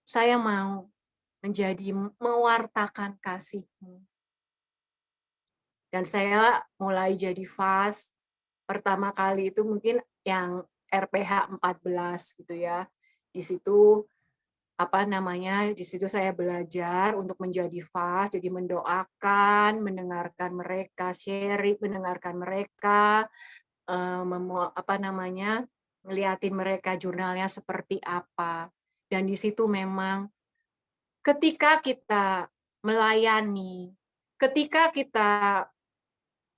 Saya mau menjadi mewartakan kasih-Mu. Dan saya mulai jadi fast. Pertama kali itu mungkin yang RPH 14 gitu ya. Di situ di situ saya belajar untuk menjadi fast, jadi mendoakan, mendengarkan mereka, sharing, mendengarkan mereka, ngeliatin mereka jurnalnya seperti apa. Dan di situ memang ketika kita melayani, ketika kita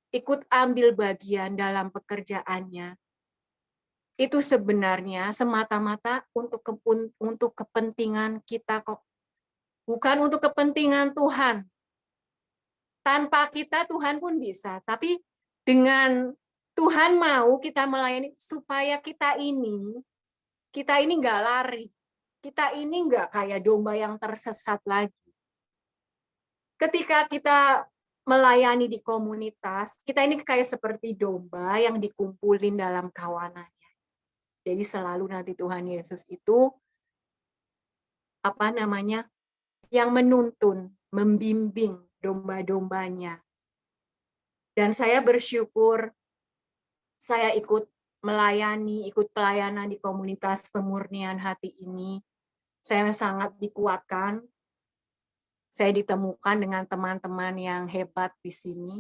ikut ambil bagian dalam pekerjaannya, itu sebenarnya semata-mata untuk kepentingan kita kok. Bukan untuk kepentingan Tuhan. Tanpa kita Tuhan pun bisa, tapi dengan Tuhan mau kita melayani supaya kita ini nggak lari. Kita ini nggak kayak domba yang tersesat lagi. Ketika kita melayani di komunitas, kita ini kayak seperti domba yang dikumpulin dalam kawanan. Jadi selalu nanti Tuhan Yesus itu yang menuntun, membimbing domba-dombanya. Dan saya bersyukur saya ikut pelayanan di komunitas pemurnian hati ini. Saya sangat dikuatkan. Saya ditemukan dengan teman-teman yang hebat di sini.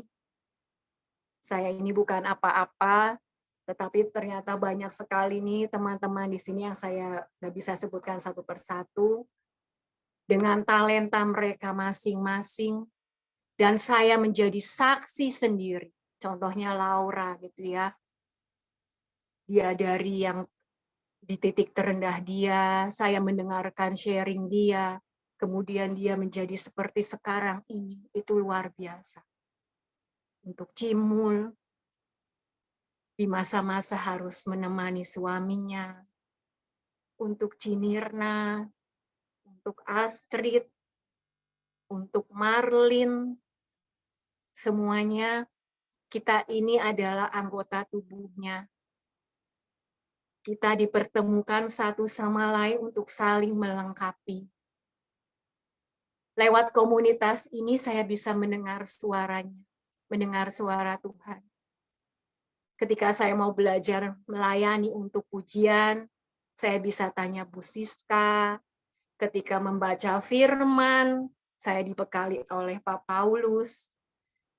Saya ini bukan apa-apa, tetapi ternyata banyak sekali nih teman-teman di sini yang saya nggak bisa sebutkan satu persatu, dengan talenta mereka masing-masing, dan saya menjadi saksi sendiri. Contohnya Laura gitu ya. Dia dari yang di titik terendah dia, saya mendengarkan sharing dia, kemudian dia menjadi seperti sekarang ini, itu luar biasa. Untuk Cimul, di masa-masa harus menemani suaminya, untuk Cinirna, untuk Astrid, untuk Marlin, semuanya kita ini adalah anggota tubuhnya. Kita dipertemukan satu sama lain untuk saling melengkapi. Lewat komunitas ini saya bisa mendengar suaranya, mendengar suara Tuhan. Ketika saya mau belajar melayani untuk pujian, saya bisa tanya Bu Siska. Ketika membaca firman, saya dibekali oleh Pak Paulus.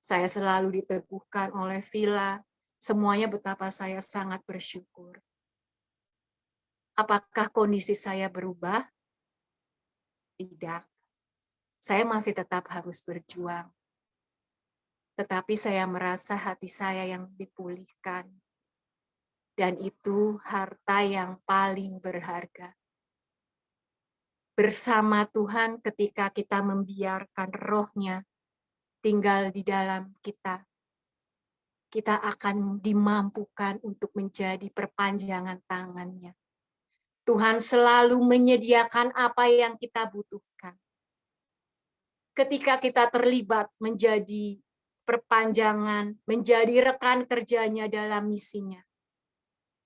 Saya selalu diteguhkan oleh Villa. Semuanya betapa saya sangat bersyukur. Apakah kondisi saya berubah? Tidak. Saya masih tetap harus berjuang. Tetapi saya merasa hati saya yang dipulihkan. Dan itu harta yang paling berharga. Bersama Tuhan ketika kita membiarkan roh-Nya tinggal di dalam kita, kita akan dimampukan untuk menjadi perpanjangan tangan-Nya. Tuhan selalu menyediakan apa yang kita butuhkan. Ketika kita terlibat menjadi perpanjangan, menjadi rekan kerjanya dalam misinya,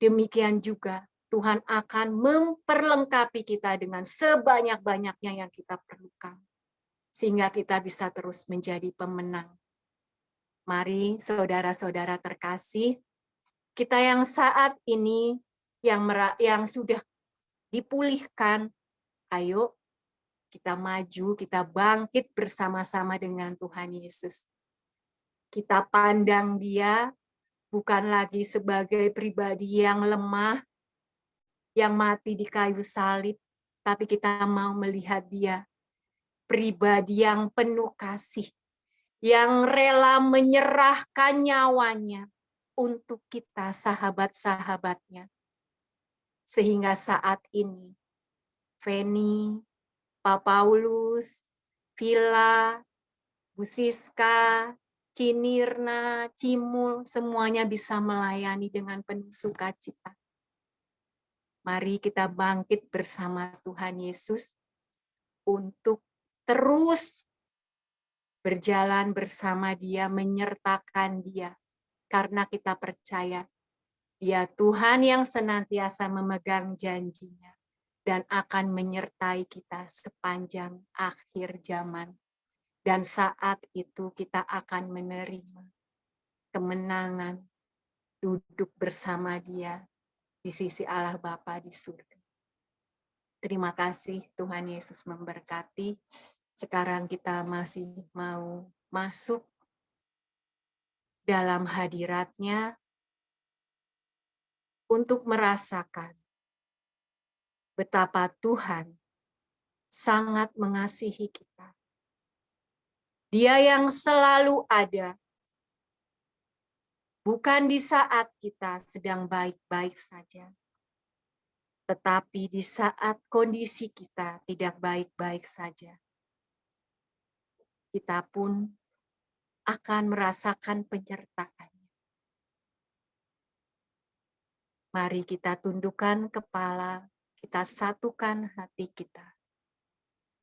demikian juga Tuhan akan memperlengkapi kita dengan sebanyak-banyaknya yang kita perlukan. Sehingga kita bisa terus menjadi pemenang. Mari saudara-saudara terkasih, kita yang saat ini yang sudah dipulihkan, ayo kita maju, kita bangkit bersama-sama dengan Tuhan Yesus. Kita pandang Dia bukan lagi sebagai pribadi yang lemah, yang mati di kayu salib, tapi kita mau melihat Dia pribadi yang penuh kasih, yang rela menyerahkan nyawanya untuk kita sahabat-sahabatnya. Sehingga saat ini, Feni, Pak Paulus, Villa, Bu Siska, Cinirna, Cimul, semuanya bisa melayani dengan penuh sukacita. Mari kita bangkit bersama Tuhan Yesus untuk terus berjalan bersama Dia, menyertakan Dia. Karena kita percaya Dia Tuhan yang senantiasa memegang janjinya dan akan menyertai kita sepanjang akhir zaman. Dan saat itu kita akan menerima kemenangan duduk bersama Dia di sisi Allah Bapa di surga. Terima kasih, Tuhan Yesus memberkati. Sekarang kita masih mau masuk dalam hadirat-Nya untuk merasakan betapa Tuhan sangat mengasihi kita. Dia yang selalu ada, bukan di saat kita sedang baik-baik saja, tetapi di saat kondisi kita tidak baik-baik saja. Kita pun akan merasakan penyertaan. Mari kita tundukkan kepala, kita satukan hati kita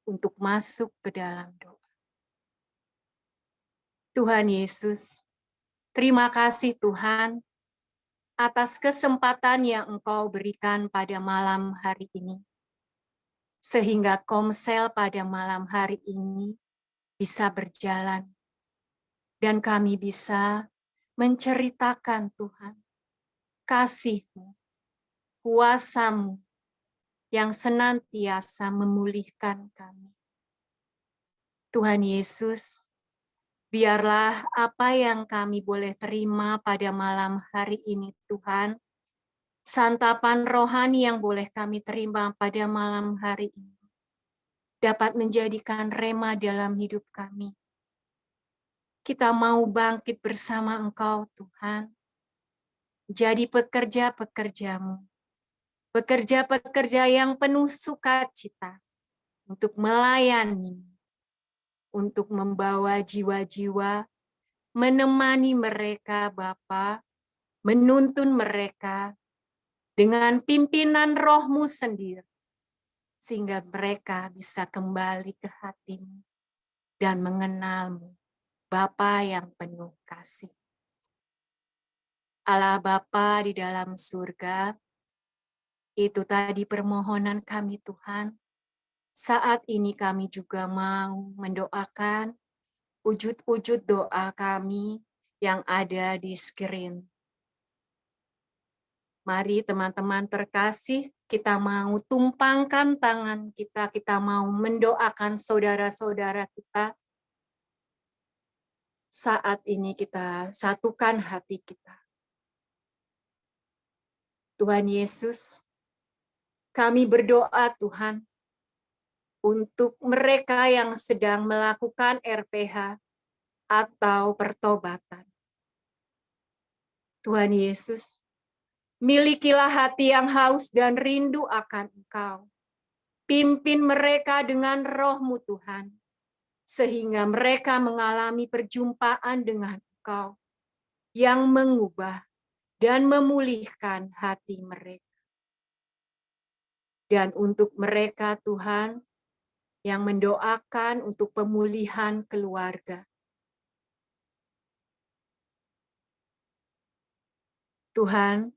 untuk masuk ke dalam doa. Tuhan Yesus, terima kasih Tuhan atas kesempatan yang Engkau berikan pada malam hari ini. Sehingga Komsel pada malam hari ini bisa berjalan. Dan kami bisa menceritakan Tuhan, kasih-Mu, kuasa-Mu yang senantiasa memulihkan kami. Tuhan Yesus, biarlah apa yang kami boleh terima pada malam hari ini Tuhan, santapan rohani yang boleh kami terima pada malam hari ini, dapat menjadikan rema dalam hidup kami. Kita mau bangkit bersama Engkau Tuhan, jadi pekerja-pekerja-Mu, pekerja-pekerja yang penuh sukacita untuk melayani, untuk membawa jiwa-jiwa, menemani mereka Bapa, menuntun mereka dengan pimpinan Roh-Mu sendiri, sehingga mereka bisa kembali ke hati-Mu dan mengenal-Mu, Bapa yang penuh kasih. Allah Bapa di dalam surga, itu tadi permohonan kami Tuhan. Saat ini kami juga mau mendoakan wujud-wujud doa kami yang ada di screen. Mari teman-teman terkasih, kita mau tumpangkan tangan kita, kita mau mendoakan saudara-saudara kita. Saat ini kita satukan hati kita. Tuhan Yesus, kami berdoa Tuhan, untuk mereka yang sedang melakukan RPH atau pertobatan. Tuhan Yesus, milikilah hati yang haus dan rindu akan Engkau. Pimpin mereka dengan Roh-Mu Tuhan, sehingga mereka mengalami perjumpaan dengan Engkau yang mengubah dan memulihkan hati mereka. Dan untuk mereka Tuhan yang mendoakan untuk pemulihan keluarga. Tuhan,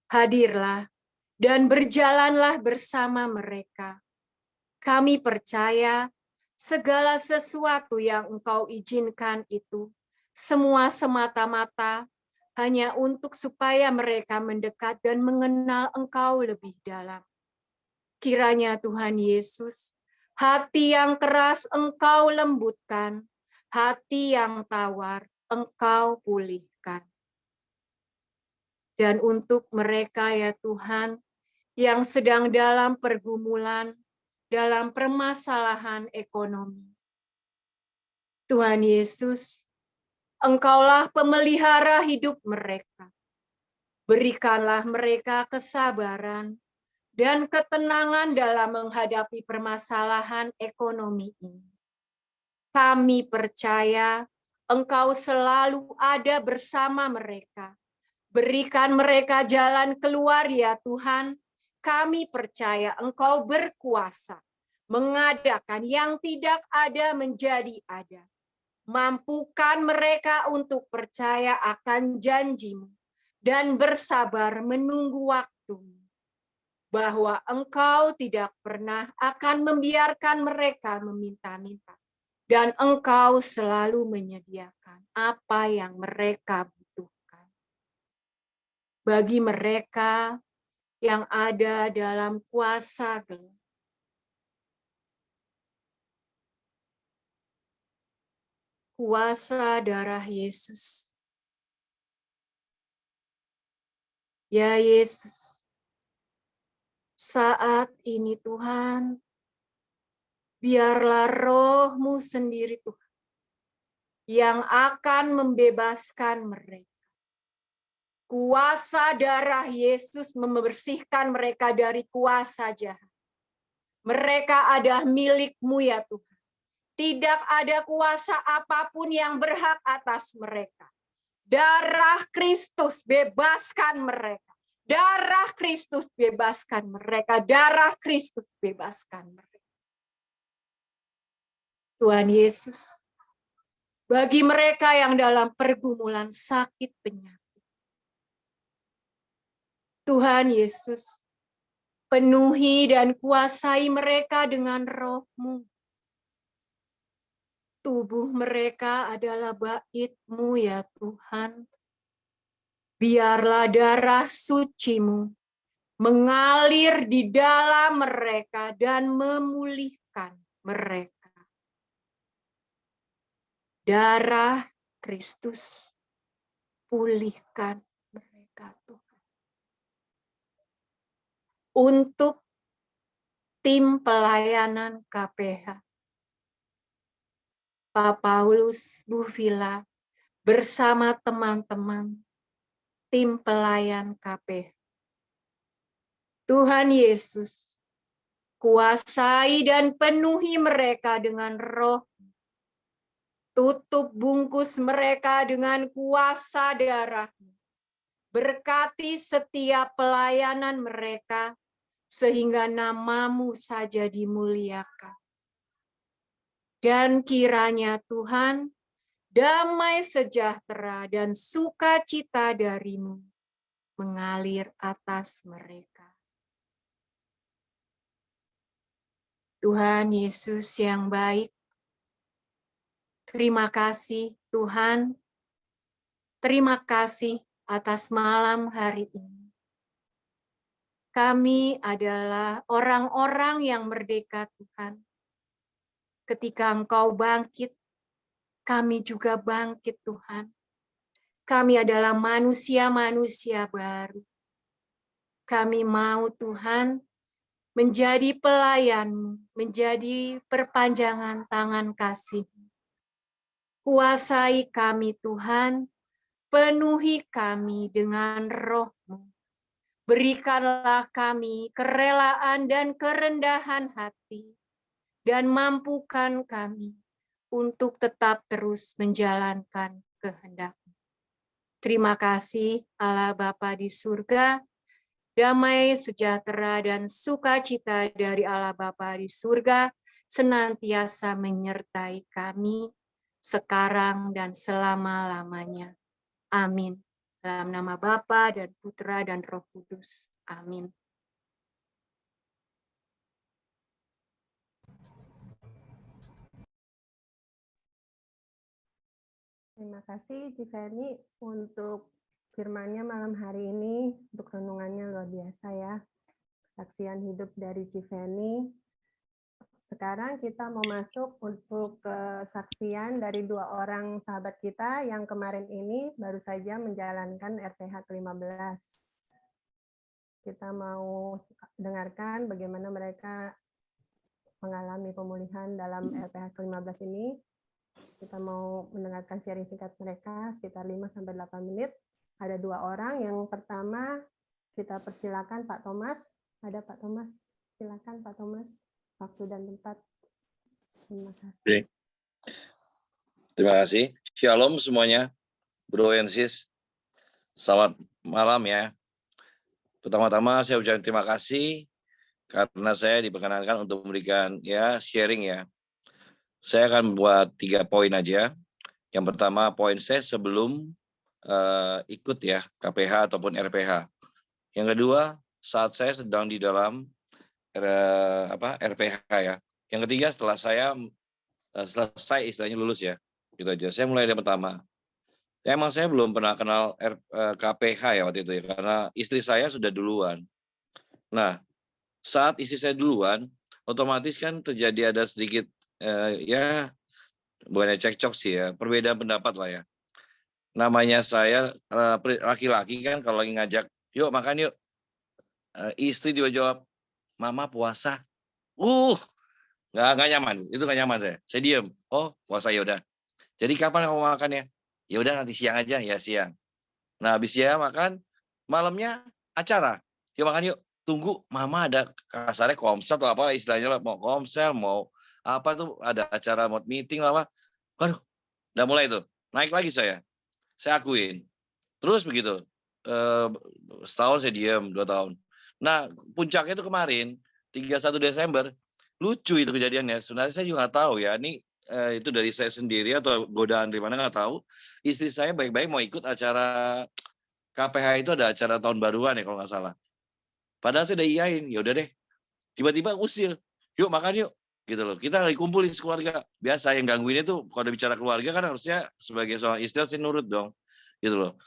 hadirlah dan berjalanlah bersama mereka. Kami percaya segala sesuatu yang Engkau izinkan itu, semua semata-mata hanya untuk supaya mereka mendekat dan mengenal Engkau lebih dalam. Kiranya Tuhan Yesus, hati yang keras Engkau lembutkan, hati yang tawar Engkau pulihkan. Dan untuk mereka ya Tuhan, yang sedang dalam pergumulan, dalam permasalahan ekonomi. Tuhan Yesus, Engkaulah pemelihara hidup mereka. Berikanlah mereka kesabaran dan ketenangan dalam menghadapi permasalahan ekonomi ini. Kami percaya Engkau selalu ada bersama mereka. Berikan mereka jalan keluar ya Tuhan. Kami percaya Engkau berkuasa mengadakan yang tidak ada menjadi ada. Mampukan mereka untuk percaya akan janji-Mu dan bersabar menunggu waktu-Mu, bahwa Engkau tidak pernah akan membiarkan mereka meminta-minta, dan Engkau selalu menyediakan apa yang mereka butuhkan. Bagi mereka yang ada dalam kuasa gelap, kuasa darah Yesus. Ya Yesus, saat ini Tuhan, biarlah Roh-Mu sendiri Tuhan, yang akan membebaskan mereka. Kuasa darah Yesus membersihkan mereka dari kuasa jahat. Mereka adalah milik-Mu ya Tuhan. Tidak ada kuasa apapun yang berhak atas mereka. Darah Kristus bebaskan mereka. Darah Kristus bebaskan mereka. Darah Kristus bebaskan mereka. Tuhan Yesus, bagi mereka yang dalam pergumulan sakit penyakit, Tuhan Yesus, penuhi dan kuasai mereka dengan Roh-Mu. Tubuh mereka adalah bait-Mu ya Tuhan. Biarlah darah suci-Mu mengalir di dalam mereka dan memulihkan mereka. Darah Kristus, pulihkan mereka Tuhan. Untuk tim pelayanan KPH, Pak Paulus, Bu Vila, bersama teman-teman tim pelayan KPH. Tuhan Yesus, kuasai dan penuhi mereka dengan Roh. Tutup bungkus mereka dengan kuasa darah-Mu. Berkati setiap pelayanan mereka, sehingga nama-Mu saja dimuliakan. Dan kiranya Tuhan, damai sejahtera dan sukacita dari-Mu mengalir atas mereka. Tuhan Yesus yang baik, terima kasih Tuhan, terima kasih atas malam hari ini. Kami adalah orang-orang yang merdeka Tuhan. Ketika Engkau bangkit, kami juga bangkit Tuhan. Kami adalah manusia-manusia baru. Kami mau Tuhan menjadi pelayan, menjadi perpanjangan tangan kasih. Kuasai kami Tuhan, penuhi kami dengan Roh-Mu. Berikanlah kami kerelaan dan kerendahan hati, dan mampukan kami untuk tetap terus menjalankan kehendak-Mu. Terima kasih Allah Bapa di surga, damai sejahtera dan sukacita dari Allah Bapa di surga senantiasa menyertai kami sekarang dan selama-lamanya. Amin. Dalam nama Bapa dan Putra dan Roh Kudus. Amin. Terima kasih Cifeni untuk firman-Nya malam hari ini, untuk renungannya luar biasa ya. Kesaksian hidup dari Cifeni. Sekarang kita mau masuk untuk kesaksian dari 2 orang sahabat kita yang kemarin ini baru saja menjalankan RPH ke-15. Kita mau dengarkan bagaimana mereka mengalami pemulihan dalam RPH ke-15 ini. Kita mau mendengarkan sharing singkat mereka sekitar 5-8 menit. Ada 2 orang. Yang pertama kita persilakan Pak Thomas. Ada Pak Thomas. Silakan Pak Thomas. Waktu dan tempat. Terima kasih. Terima kasih. Shalom semuanya. Bro and sis. Selamat malam ya. Pertama-tama saya ucapkan terima kasih karena saya diperkenankan untuk memberikan ya sharing ya. Saya akan buat 3 poin aja. Yang pertama, poin saya sebelum ikut ya KPH ataupun RPH. Yang kedua, saat saya sedang di dalam RPH ya. Yang ketiga, setelah saya selesai istilahnya lulus ya. Gitu aja. Saya mulai dari pertama. Emang saya belum pernah kenal KPH ya waktu itu ya, karena istri saya sudah duluan. Nah, saat istri saya duluan, otomatis kan terjadi ada sedikit ya bukannya cekcok sih ya, perbedaan pendapat lah ya. Namanya saya laki-laki kan kalau lagi ngajak, yuk makan yuk. Istri juga jawab, mama puasa. Nggak nyaman, itu nggak nyaman saya. Saya diem, oh puasa ya udah. Jadi kapan kamu makannya? Ya udah nanti siang aja, ya siang. Nah habis siang makan, malamnya acara. Yuk makan yuk, tunggu mama ada kasarnya komsel atau apa istilahnya lah, mau komsel, mau apa tuh ada acara mau meeting lah apa. Waduh, udah mulai tuh, naik lagi saya akuin. Terus begitu, setahun saya diem, 2 tahun. Nah puncaknya itu kemarin, 31 Desember, lucu itu kejadiannya. Sebenarnya saya juga nggak tahu ya, ini itu dari saya sendiri atau godaan dari mana nggak tahu. Istri saya baik-baik mau ikut acara KPH itu ada acara tahun baruan ya kalau nggak salah. Padahal saya udah iyain, ya udah deh. Tiba-tiba usil, yuk makan yuk. Gitu loh. Kita lagi kumpulin sekeluarga. Biasa yang gangguinnya tuh kalau udah bicara keluarga kan harusnya sebagai seorang istri harus nurut dong. Gitu loh.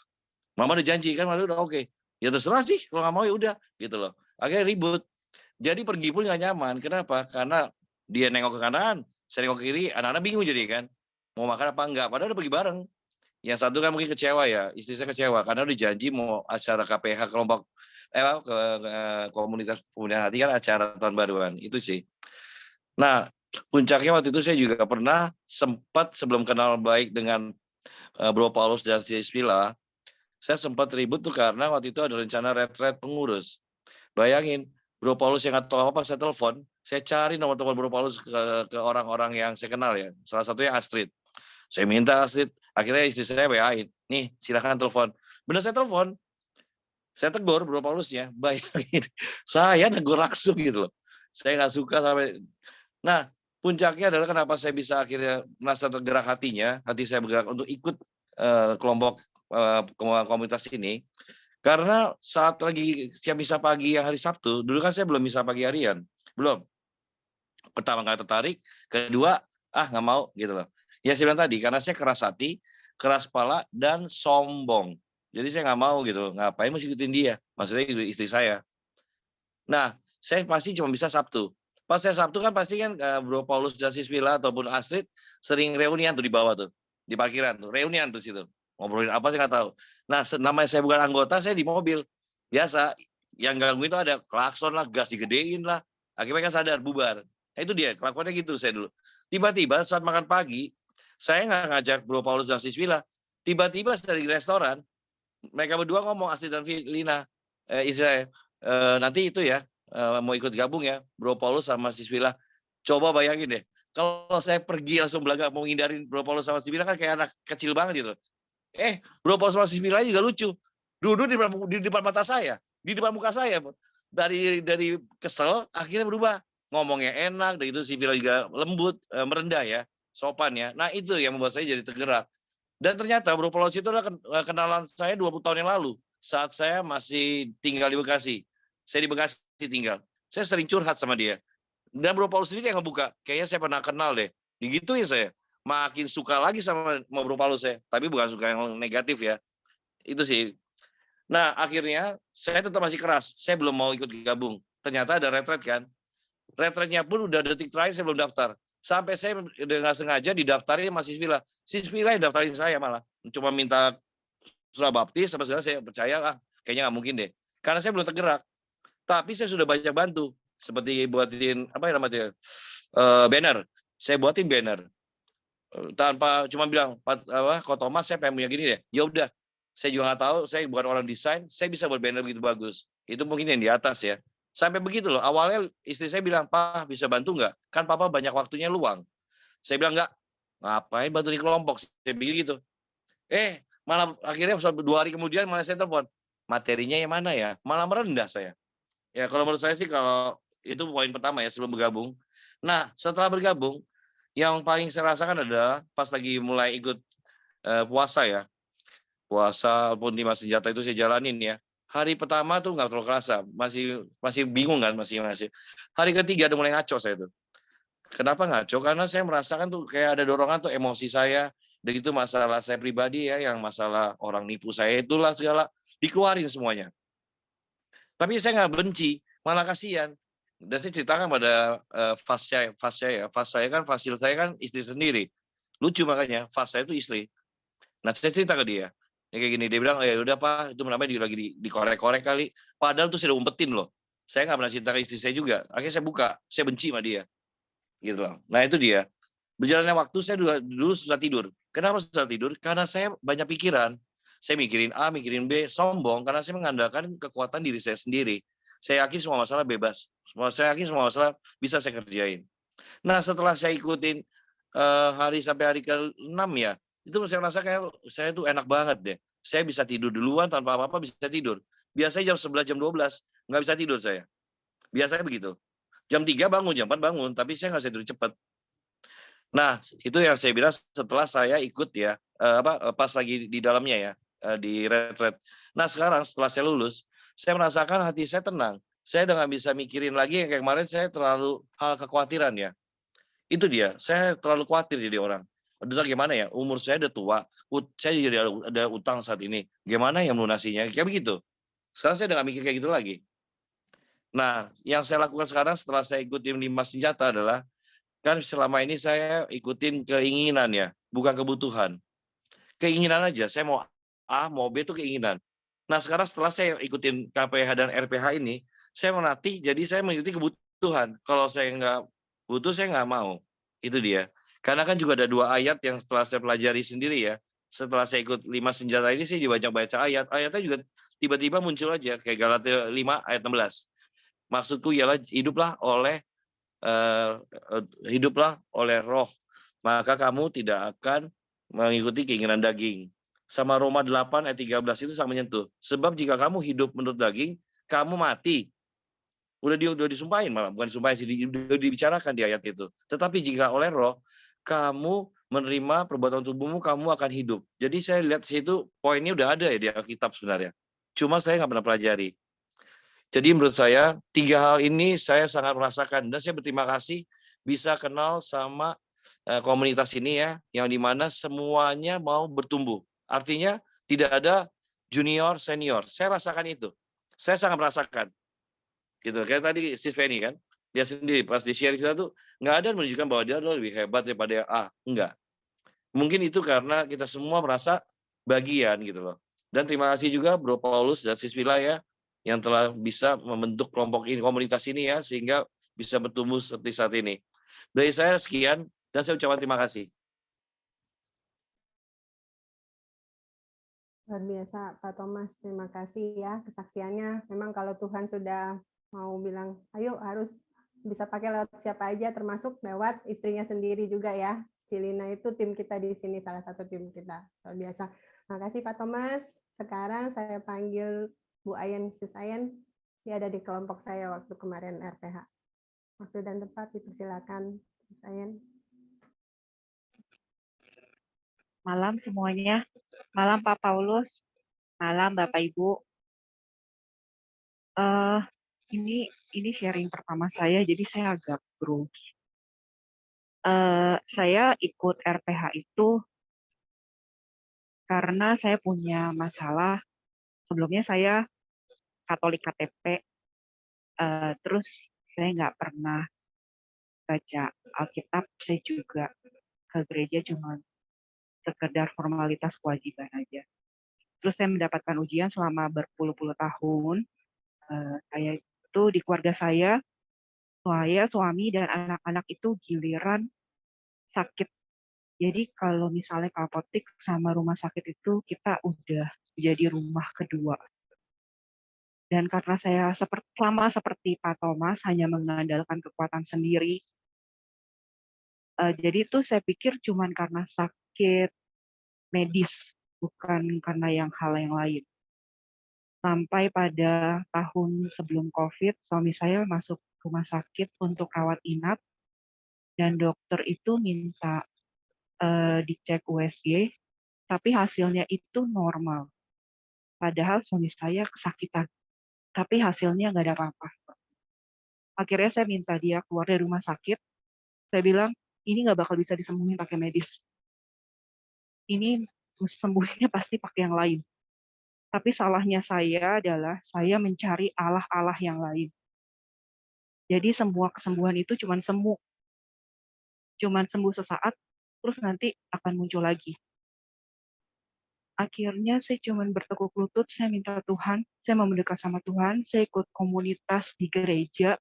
Mama udah janji kan, mama udah oke. Ya terserah sih, kalau nggak mau ya udah. Gitu loh. Akhirnya ribut. Jadi pergi pun nggak nyaman. Kenapa? Karena dia nengok ke kanan, saya nengok ke kiri, anak-anak bingung jadi kan. Mau makan apa enggak? Padahal udah pergi bareng. Yang satu kan mungkin kecewa ya, istri saya kecewa karena udah janji mau acara KPH kelompok komunitas pemulihan hati kan acara tahun baruan itu sih. Nah puncaknya waktu itu saya juga pernah sempat sebelum kenal baik dengan Bro Paulus dan Sispila, saya sempat ribut tuh karena waktu itu ada rencana retret pengurus. Bayangin, Bro Paulus yang nggak tahu apa saya telepon, saya cari nomor telepon Bro Paulus ke orang-orang yang saya kenal ya. Salah satunya Astrid. Saya minta Astrid, akhirnya istri saya WA-in, nih silakan telepon. Benar saya telepon, saya tegur Bro Paulusnya, bayangin, saya negur langsung gitu loh. Saya nggak suka sampai, nah puncaknya adalah kenapa saya bisa akhirnya merasa tergerak hatinya, hati saya bergerak untuk ikut kelompok komunitas ini, karena saat lagi siap misa pagi yang hari Sabtu, dulu kan saya belum misa pagi harian, belum. Pertama nggak tertarik, kedua nggak mau gitu loh. Ya saya bilang tadi, karena saya keras hati, keras kepala, dan sombong. Jadi saya nggak mau gitu, ngapain mesti ikutin dia, maksudnya istri saya. Nah, saya pasti cuma bisa Sabtu. Pas saya Sabtu kan pasti kan Bro Paulus dan Sispila ataupun Astrid sering reunian tuh di bawah tuh, di parkiran tuh, reunian tuh situ. Ngobrolin apa saya nggak tahu. Nah, namanya saya bukan anggota, saya di mobil. Biasa, yang ganggu itu ada klakson lah, gas digedein lah. Akhirnya mereka sadar, bubar. Nah, itu dia, kelakuannya gitu saya dulu. Tiba-tiba saat makan pagi, saya nggak ngajak Bro Paulus dan Sispila. Tiba-tiba dari restoran, mereka berdua ngomong, Astrid dan Lina, istri saya, nanti itu ya, mau ikut gabung ya, Bro Paulus sama Sispila. Coba bayangin deh, kalau saya pergi langsung belakang mau ngindarin Bro Paulus sama Sispila kan kayak anak kecil banget gitu. Bro Paulus sama Sispila juga lucu. Duduk di depan mata saya, di depan muka saya. Dari kesel, akhirnya berubah. Ngomongnya enak, dan itu Sispila juga lembut, merendah ya, sopan ya. Nah itu yang membuat saya jadi tergerak. Dan ternyata Bro Paulus itu adalah kenalan saya 20 tahun yang lalu, saat saya masih tinggal di Bekasi. Saya di Bekasi tinggal. Saya sering curhat sama dia. Dan Bro Paulus sendiri yang ngebuka, kayaknya saya pernah kenal deh. Digituin saya. Makin suka lagi sama Bro Paulus saya. Tapi bukan suka yang negatif ya. Itu sih. Nah akhirnya saya tetap masih keras. Saya belum mau ikut gabung. Ternyata ada retret kan. Retretnya pun udah detik terakhir saya belum daftar. Sampai saya dengan sengaja didaftarin sama Sispila. Sispila yang daftarin saya malah. Cuma minta surat baptis, sama sekali saya percaya kayaknya nggak mungkin deh. Karena saya belum tergerak. Tapi saya sudah banyak bantu. Seperti buatin, apa yang namanya, banner. Saya buatin banner. Tanpa cuma bilang, Ko Thomas saya pengen punya gini deh. Ya udah, saya juga nggak tahu, saya bukan orang desain, saya bisa buat banner begitu bagus. Itu mungkin yang di atas ya. Sampai begitu loh, awalnya istri saya bilang, Pak bisa bantu nggak? Kan Papa banyak waktunya luang. Saya bilang nggak, ngapain bantu di kelompok? Saya pikir gitu. Malah akhirnya 2 hari kemudian malah saya telepon. Materinya yang mana ya? Malah merendah saya. Ya kalau menurut saya sih kalau Itu poin pertama ya sebelum bergabung. Nah, setelah bergabung, yang paling saya rasakan adalah pas lagi mulai ikut puasa ya. Puasa pun 5 senjata itu saya jalanin ya. Hari pertama tuh nggak terlalu kerasa, masih bingung kan, masih. Hari ketiga udah mulai ngaco saya tuh. Kenapa ngaco? Karena saya merasakan tuh kayak ada dorongan tuh emosi saya, dan itu masalah saya pribadi ya, yang masalah orang nipu saya itulah segala dikeluarin semuanya. Tapi saya nggak benci, malah kasihan. Dan saya ceritakan pada fas saya kan, fasil saya kan istri sendiri. Lucu makanya, fas saya itu istri. Nah, saya cerita ke dia. Ya kayak gini, dia bilang, udah Pak, itu namanya lagi dikorek-korek kali. Padahal tuh saya udah umpetin loh. Saya nggak pernah cerita ke istri saya juga. Akhirnya saya buka, saya benci sama dia. Gitu loh. Nah, itu dia. Berjalannya waktu saya dulu susah tidur. Kenapa susah tidur? Karena saya banyak pikiran. Saya mikirin A, mikirin B, sombong karena saya mengandalkan kekuatan diri saya sendiri. Saya yakin semua masalah bebas. Saya yakin semua masalah bisa saya kerjain. Nah, setelah saya ikutin hari sampai hari ke-6 ya, itu saya rasa kayak saya tuh enak banget deh. Saya bisa tidur duluan tanpa apa-apa bisa tidur. Biasanya jam 11, jam 12 nggak bisa tidur saya. Biasanya begitu. Jam 3 bangun, jam 4 bangun, tapi saya nggak bisa tidur cepat. Nah, itu yang saya bilang setelah saya ikut ya, pas lagi di dalamnya ya, di retret. Nah, sekarang setelah saya lulus, saya merasakan hati saya tenang. Saya udah nggak bisa mikirin lagi yang kayak kemarin saya terlalu hal kekhawatiran ya. Itu dia, saya terlalu khawatir jadi orang. Udah gimana ya, umur saya udah tua, saya jadi ada utang saat ini. Gimana yang melunasinya? Kayak begitu. Sekarang saya udah nggak mikir kayak gitu lagi. Nah, yang saya lakukan sekarang setelah saya ikutin 5 senjata adalah, kan selama ini saya ikutin keinginan ya, bukan kebutuhan. Keinginan aja, saya mau A, mau B itu keinginan. Nah, sekarang setelah saya ikutin KPH dan RPH ini, saya melatih, jadi saya mengikuti kebutuhan. Kalau saya nggak butuh, saya nggak mau. Itu dia. Karena kan juga ada 2 ayat yang setelah saya pelajari sendiri ya. Setelah saya ikut 5 senjata ini, saya juga banyak baca ayat. Ayatnya juga tiba-tiba muncul aja, kayak Galatia 5 ayat 16. Maksudku ialah hiduplah oleh roh, maka kamu tidak akan mengikuti keinginan daging. Sama Roma 8 ayat 13 itu sangat menyentuh. Sebab jika kamu hidup menurut daging, kamu mati. Udah disumpahin malah, bukan disumpahin sih, udah dibicarakan di ayat itu. Tetapi jika oleh roh, kamu menerima perbuatan tubuhmu, kamu akan hidup. Jadi saya lihat situ poinnya udah ada ya di Alkitab sebenarnya. Cuma saya nggak pernah pelajari. Jadi menurut saya 3 hal ini saya sangat merasakan dan saya berterima kasih bisa kenal sama komunitas ini ya, yang dimana semuanya mau bertumbuh. Artinya tidak ada junior senior. Saya rasakan itu. Saya sangat merasakan. Gitu. Kayak tadi si Feni kan, dia sendiri pas di share kita tuh nggak ada menunjukkan bahwa dia lebih hebat daripada yang A, enggak. Mungkin itu karena kita semua merasa bagian gitu loh. Dan terima kasih juga Bro Paulus dan Sis Mila ya, yang telah bisa membentuk kelompok ini, komunitas ini ya, sehingga bisa bertumbuh seperti saat ini. Dari saya sekian, dan saya ucapkan terima kasih. Luar biasa Pak Thomas, terima kasih ya kesaksiannya. Memang kalau Tuhan sudah mau bilang, ayo harus bisa pakai lewat siapa aja, termasuk lewat istrinya sendiri juga ya. Cilina itu tim kita di sini, salah satu tim kita. Luar biasa. Makasih Pak Thomas. Sekarang saya panggil Bu Ayen, Sis Ayen. Dia ada di kelompok saya waktu kemarin RPH. Waktu dan tempat dipersilakan, Sis Ayen. Malam semuanya. Malam Pak Paulus. Malam Bapak Ibu. Ini sharing pertama saya, jadi saya agak grogi. Saya ikut RPH itu karena saya punya masalah. Sebelumnya saya Katolik KTP, terus saya nggak pernah baca Alkitab. Saya juga ke gereja cuma sekedar formalitas kewajiban aja. Terus saya mendapatkan ujian selama berpuluh-puluh tahun. Saya itu di keluarga saya, suami dan anak-anak itu giliran sakit. Jadi kalau misalnya ke apotek sama rumah sakit itu kita udah jadi rumah kedua. Dan karena saya sama seperti Pak Thomas hanya mengandalkan kekuatan sendiri, jadi itu saya pikir cuma karena sakit medis, bukan karena hal yang lain. Sampai pada tahun sebelum COVID, suami saya masuk rumah sakit untuk rawat inap, dan dokter itu minta dicek USG, tapi hasilnya itu normal. Padahal suami saya kesakitan, tapi hasilnya nggak ada apa-apa. Akhirnya saya minta dia keluar dari rumah sakit. Saya bilang, ini nggak bakal bisa disembuhin pakai medis. Ini sembuhnya pasti pakai yang lain. Tapi salahnya saya adalah saya mencari Allah-Allah yang lain. Jadi semua kesembuhan itu cuman sembuh sesaat, terus nanti akan muncul lagi. Akhirnya saya cuman bertekuk lutut, saya minta Tuhan, saya mau mendekat sama Tuhan, saya ikut komunitas di gereja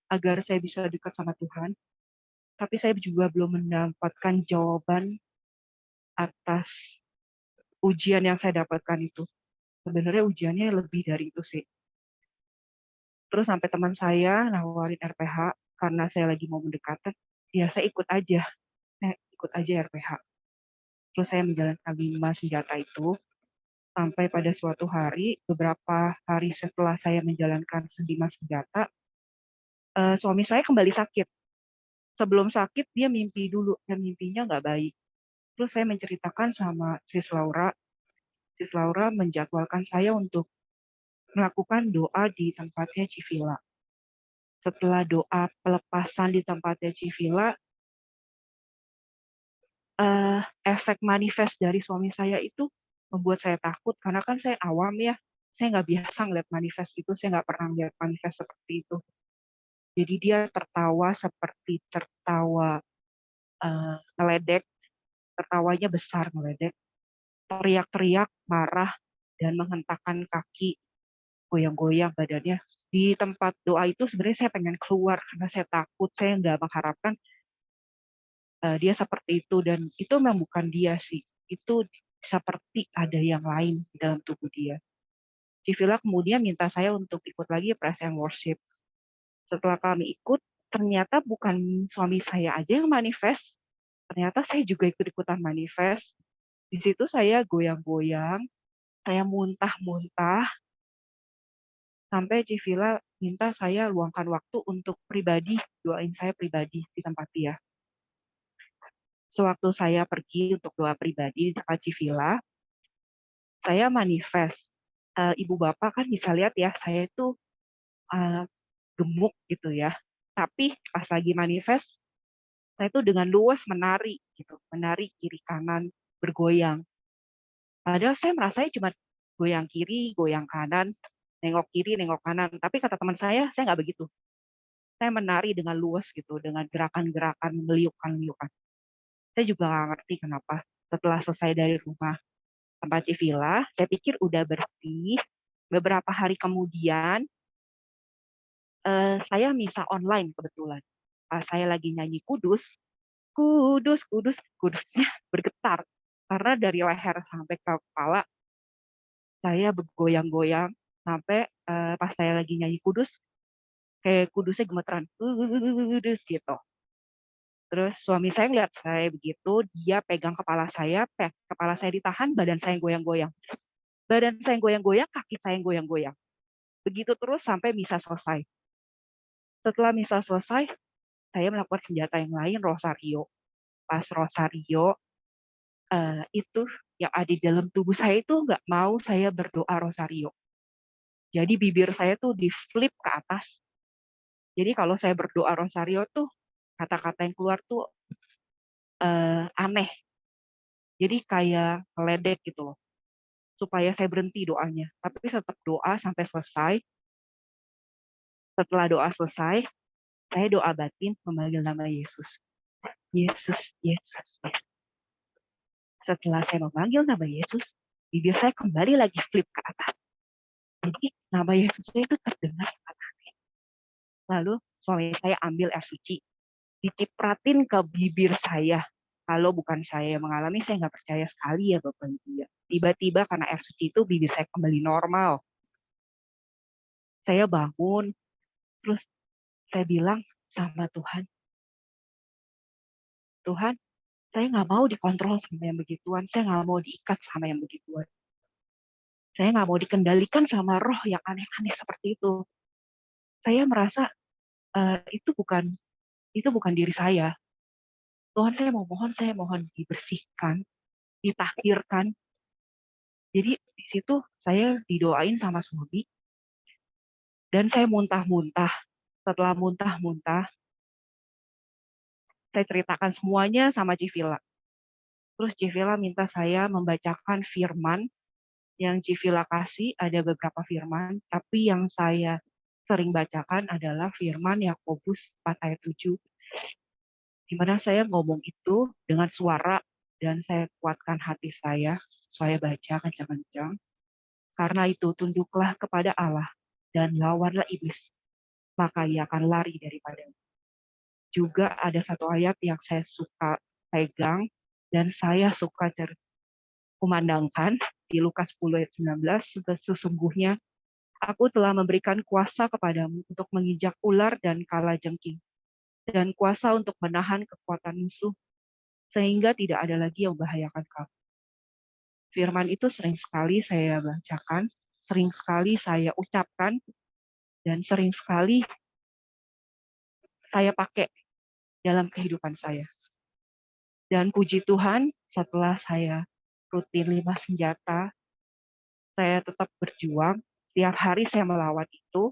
agar saya bisa dekat sama Tuhan. Tapi saya juga belum mendapatkan jawaban atas ujian yang saya dapatkan itu. Sebenarnya ujiannya lebih dari itu sih. Terus sampai teman saya nawarin RPH karena saya lagi mau mendekatan, ya saya ikut aja RPH. Terus saya menjalankan 5 senjata itu sampai pada suatu hari, beberapa hari setelah saya menjalankan 5 senjata, suami saya kembali sakit. Sebelum sakit dia mimpi dulu dan mimpinya nggak baik. Terus saya menceritakan sama Sis Laura. Sis Laura menjadwalkan saya untuk melakukan doa di tempatnya Civila. Setelah doa pelepasan di tempatnya Civila, efek manifest dari suami saya itu membuat saya takut, karena kan saya awam ya, saya nggak biasa ngeliat manifest itu, saya nggak pernah lihat manifest seperti itu. Jadi dia tertawa seperti tertawa ngeledek, tertawanya besar ngeledek, teriak-teriak, marah, dan menghentakkan kaki, goyang-goyang badannya. Di tempat doa itu sebenarnya saya pengen keluar karena saya takut, saya nggak mengharapkan dia seperti itu, dan itu memang bukan dia sih, itu seperti ada yang lain di dalam tubuh dia. Civila kemudian minta saya untuk ikut lagi praise and worship. Setelah kami ikut, ternyata bukan suami saya aja yang manifest, ternyata saya juga ikut-ikutan manifest. Di situ saya goyang-goyang, saya muntah-muntah, sampai Civila minta saya luangkan waktu untuk pribadi, doain saya pribadi di tempat dia. Sewaktu saya pergi untuk doa pribadi di tempat Civila, saya manifest. Ibu bapak kan bisa lihat ya, saya itu gemuk gitu ya. Tapi pas lagi manifest, saya itu dengan luas menari gitu, menari kiri kanan, bergoyang. Padahal saya merasa cuma goyang kiri, goyang kanan, nengok kiri, nengok kanan. Tapi kata teman saya nggak begitu. Saya menari dengan luas gitu, dengan gerakan-gerakan meliuk-liukan. Saya juga nggak ngerti kenapa. Setelah selesai dari rumah tempat Civila, saya pikir udah bersih. Beberapa hari kemudian, saya misa online kebetulan. Pas saya lagi nyanyi kudus, kudusnya bergetar. Karena dari leher sampai ke kepala, saya bergoyang-goyang. Sampai pas saya lagi nyanyi kudus, kayak kudusnya gemeteran. Kudus gitu. Terus suami saya ngeliat saya begitu, dia pegang kepala saya ditahan, badan saya yang goyang-goyang. Badan saya yang goyang-goyang, kaki saya yang goyang-goyang. Begitu terus sampai misa selesai. Setelah misa selesai, saya melakukan senjata yang lain, rosario. Pas rosario, itu yang ada di dalam tubuh saya itu nggak mau saya berdoa rosario. Jadi bibir saya tuh di flip ke atas. Jadi kalau saya berdoa rosario tuh, kata-kata yang keluar tuh aneh. Jadi kayak ngeledek gitu loh. Supaya saya berhenti doanya. Tapi tetap doa sampai selesai. Setelah doa selesai, saya doa batin memanggil nama Yesus. Yesus, Yesus, Yesus. Setelah saya memanggil nama Yesus, bibir saya kembali lagi flip ke atas. Jadi nama Yesusnya itu terdengar sangat aneh. Lalu suami saya ambil air suci, dicipratin ke bibir saya. Kalau bukan saya yang mengalami, saya nggak percaya sekali ya Bapak Ibu ya. Tiba-tiba karena air suci itu bibir saya kembali normal. Saya bangun, terus saya bilang sama Tuhan, Tuhan, saya nggak mau dikontrol sama yang begituan, saya nggak mau diikat sama yang begituan. Saya nggak mau dikendalikan sama roh yang aneh-aneh seperti itu. Saya merasa itu bukan diri saya. Tuhan, saya mohon dibersihkan, ditahirkan. Jadi di situ saya didoain sama suami, dan saya muntah-muntah. Setelah muntah-muntah, saya ceritakan semuanya sama Civila. Terus Civila minta saya membacakan firman yang Civila kasih, ada beberapa firman, tapi yang saya sering bacakan adalah firman Yakobus 4 ayat 7, di mana saya ngomong itu dengan suara dan saya kuatkan hati saya baca kencang-kencang. Karena itu tunduklah kepada Allah dan lawanlah iblis, maka ia akan lari daripadamu. Juga ada satu ayat yang saya suka pegang dan saya suka kumandangkan di Lukas 10 ayat 19, sesungguhnya aku telah memberikan kuasa kepadamu untuk menginjak ular dan kalajengking, dan kuasa untuk menahan kekuatan musuh, sehingga tidak ada lagi yang membahayakan kamu. Firman itu sering sekali saya bacakan, sering sekali saya ucapkan, dan sering sekali saya pakai dalam kehidupan saya. Dan puji Tuhan, setelah saya rutin 5 senjata, saya tetap berjuang. Setiap hari saya melawan itu.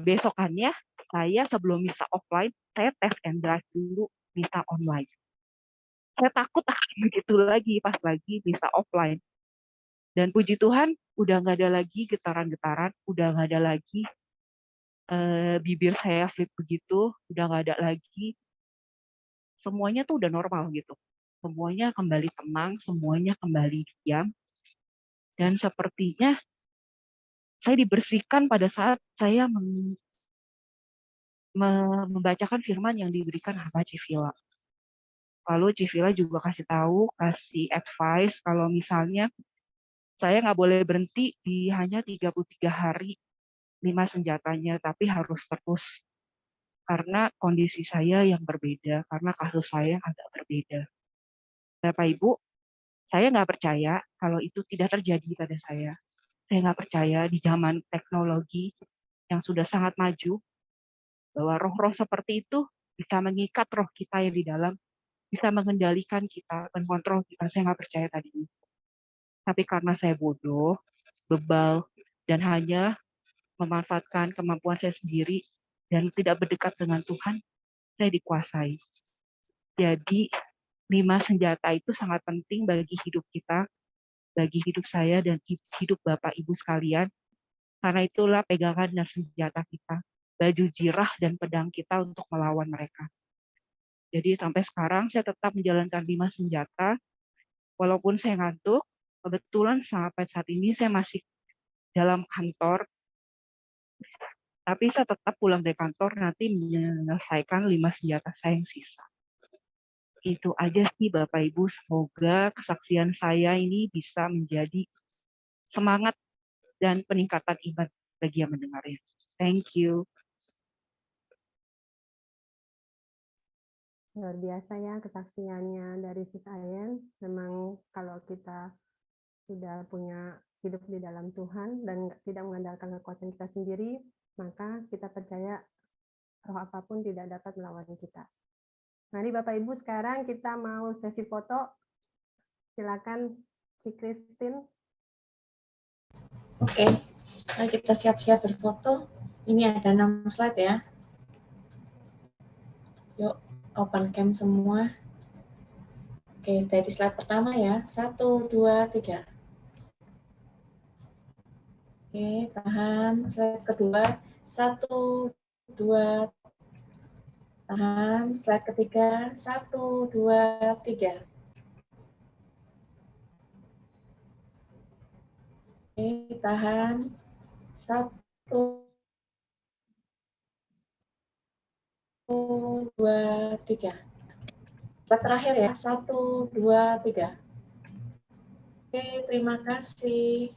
Besokannya, saya sebelum misa offline, saya tes and drive dulu misa online. Saya takut akan begitu lagi pas lagi misa offline. Dan puji Tuhan, udah nggak ada lagi getaran-getaran, udah nggak ada lagi bibir saya flip begitu, udah nggak ada lagi. Semuanya tuh udah normal gitu. Semuanya kembali tenang, semuanya kembali diam. Dan sepertinya saya dibersihkan pada saat saya membacakan firman yang diberikan sama Civila. Lalu Civila juga kasih advice kalau misalnya saya nggak boleh berhenti di hanya 33 hari 5 senjatanya, tapi harus terus. Karena kondisi saya yang berbeda, karena kasus saya agak berbeda. Bapak Ibu, saya nggak percaya kalau itu tidak terjadi pada saya. Saya nggak percaya di zaman teknologi yang sudah sangat maju, bahwa roh-roh seperti itu bisa mengikat roh kita yang di dalam, bisa mengendalikan kita, mengontrol kita. Saya nggak percaya tadi. Tapi karena saya bodoh, bebal, dan hanya memanfaatkan kemampuan saya sendiri dan tidak berdekat dengan Tuhan, saya dikuasai. Jadi 5 senjata itu sangat penting bagi hidup kita, bagi hidup saya dan hidup Bapak Ibu sekalian. Karena itulah pegangan dan senjata kita, baju jirah dan pedang kita untuk melawan mereka. Jadi sampai sekarang saya tetap menjalankan 5 senjata, walaupun saya ngantuk. Kebetulan sampai saat ini saya masih dalam kantor, tapi saya tetap pulang dari kantor nanti menyelesaikan 5 senjata saya yang sisa. Itu aja sih Bapak Ibu, semoga kesaksian saya ini bisa menjadi semangat dan peningkatan iman bagi yang mendengarnya. Thank you. Luar biasa ya kesaksiannya dari Sis Ayen. Memang kalau kita sudah punya hidup di dalam Tuhan dan tidak mengandalkan kekuatan kita sendiri, maka kita percaya roh apapun tidak dapat melawan kita. Mari Bapak Ibu, sekarang kita mau sesi foto. Silakan Ci Christine. Oke, mari kita siap-siap berfoto. Ini ada 6 slide ya. Yuk, open cam semua. Oke, dari slide pertama ya. 1, 2, 3. Oke, tahan. Slide kedua. 1, 2, tahan. Slide ketiga. 1, 2, 3. Oke, tahan. 1, 2, 3. Slide terakhir ya. 1, 2, 3. Oke, terima kasih.